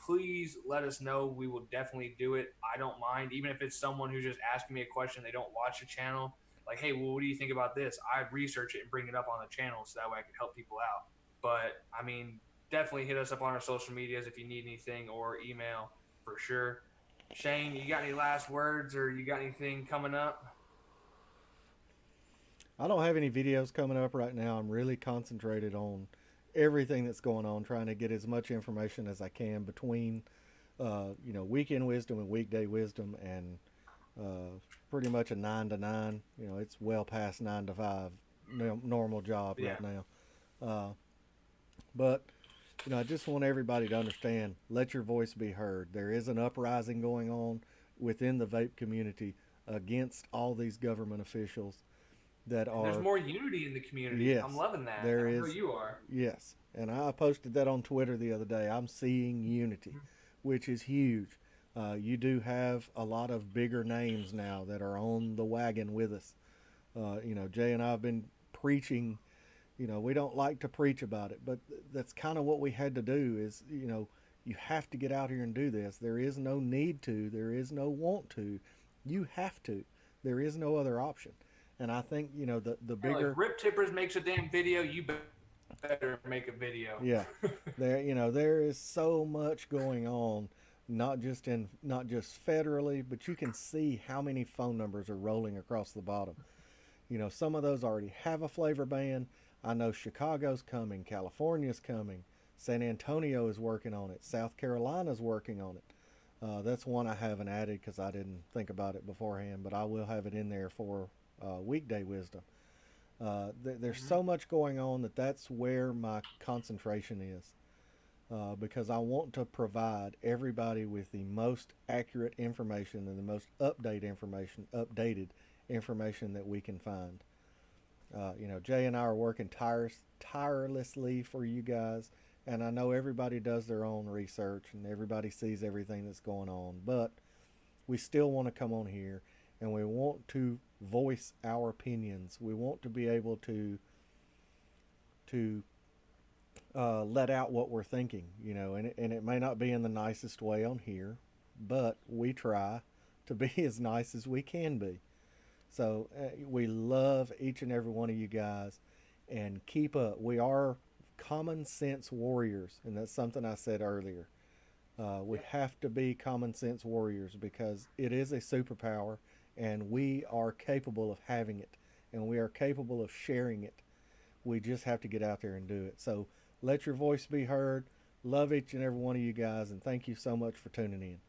please let us know. We will definitely do it. I don't mind, even if it's someone who's just asking me a question, they don't watch the channel. Like, hey, well, what do you think about this? I research it and bring it up on the channel so that way I can help people out. But I mean, definitely hit us up on our social medias if you need anything, or email for sure. Shane, you got any last words, or you got anything coming up? I don't have any videos coming up right now. I'm really concentrated on everything that's going on, trying to get as much information as I can between, weekend wisdom and weekday wisdom, and pretty much a 9 to 9. It's well past 9 to 5 normal job right now. But I just want everybody to understand. Let your voice be heard. There is an uprising going on within the vape community against all these government officials that are. There's more unity in the community. Yes, I'm loving that. There I is. know you are. Yes, and I posted that on Twitter the other day. I'm seeing unity, which is huge. You do have a lot of bigger names now that are on the wagon with us. Jay and I have been preaching We don't like to preach about it, but that's kind of what we had to do. Is you have to get out here and do this. There is no need to. There is no want to. You have to. There is no other option. And I think the Yeah, like bigger, Rip Tippers makes a damn video, you better make a video. yeah, there is so much going on, not just federally, but you can see how many phone numbers are rolling across the bottom. Some of those already have a flavor ban. I know Chicago's coming, California's coming, San Antonio is working on it, South Carolina's working on it. That's one I haven't added because I didn't think about it beforehand, but I will have it in there for weekday wisdom. There's Hmm. so much going on that's where my concentration is, because I want to provide everybody with the most accurate information and the most updated information that we can find. Jay and I are working tirelessly for you guys, and I know everybody does their own research and everybody sees everything that's going on, but we still want to come on here and we want to voice our opinions. We want to be able to let out what we're thinking, and it may not be in the nicest way on here, but we try to be as nice as we can be. So we love each and every one of you guys, and keep up. We are common sense warriors, and that's something I said earlier. We Yep. have to be common sense warriors because it is a superpower, and we are capable of having it, and we are capable of sharing it. We just have to get out there and do it. So let your voice be heard. Love each and every one of you guys, and thank you so much for tuning in.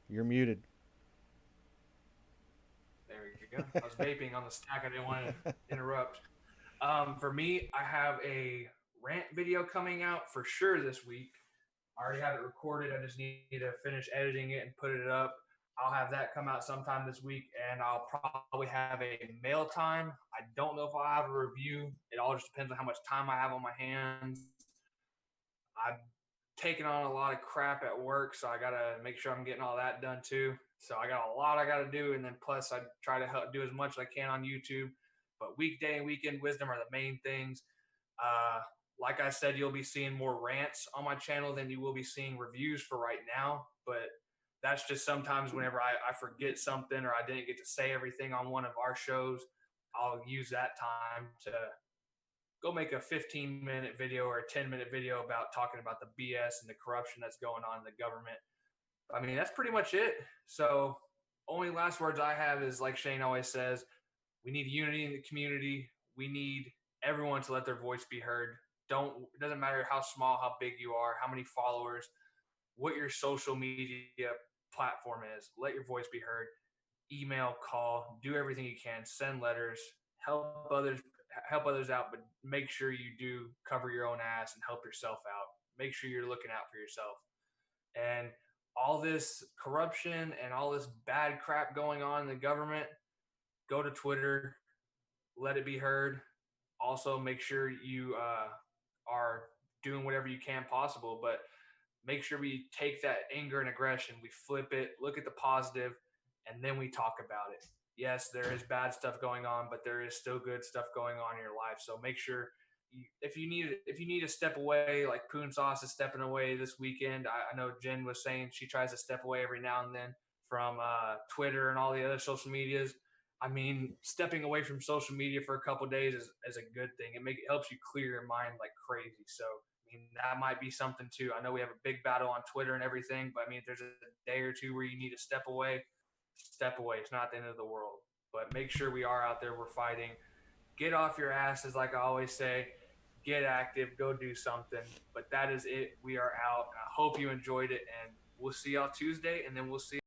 You're muted. There you go. I was vaping on the stack. I didn't want to interrupt. For me, I have a rant video coming out for sure this week. I already have it recorded. I just need to finish editing it and put it up. I'll have that come out sometime this week, and I'll probably have a mail time. I don't know if I'll have a review. It all just depends on how much time I have on my hands. I've taken on a lot of crap at work, so I gotta make sure I'm getting all that done too. So I got a lot I gotta do, and then plus I try to help do as much as I can on YouTube. But weekday and weekend wisdom are the main things. Uh, like I said, you'll be seeing more rants on my channel than you will be seeing reviews for right now. But that's just sometimes whenever I forget something or I didn't get to say everything on one of our shows, I'll use that time to go make a 15-minute video or a 10-minute video about talking about the BS and the corruption that's going on in the government. I mean, that's pretty much it. So, only last words I have is like Shane always says, we need unity in the community. We need everyone to let their voice be heard. Don't It doesn't matter how small, how big you are, how many followers, what your social media platform is. Let your voice be heard. Email, call, do everything you can, send letters, help others help others out, but make sure you do cover your own ass and help yourself out. Make sure you're looking out for yourself. And all this corruption and all this bad crap going on in the government, go to Twitter, let it be heard. Also, make sure you are doing whatever you can possible, but make sure we take that anger and aggression, we flip it, look at the positive, and then we talk about it. Yes, there is bad stuff going on, but there is still good stuff going on in your life. So make sure if you need to step away, like Poon Sauce is stepping away this weekend. I know Jen was saying she tries to step away every now and then from Twitter and all the other social medias. I mean, stepping away from social media for a couple of days is a good thing. It helps you clear your mind like crazy. So I mean, that might be something too. I know we have a big battle on Twitter and everything, but I mean, if there's a day or two where you need to step away, step away. It's not the end of the world. But make sure we are out there. We're fighting. Get off your asses, like I always say. Get active. Go do something. But that is it. We are out. I hope you enjoyed it, and we'll see y'all Tuesday, and then we'll see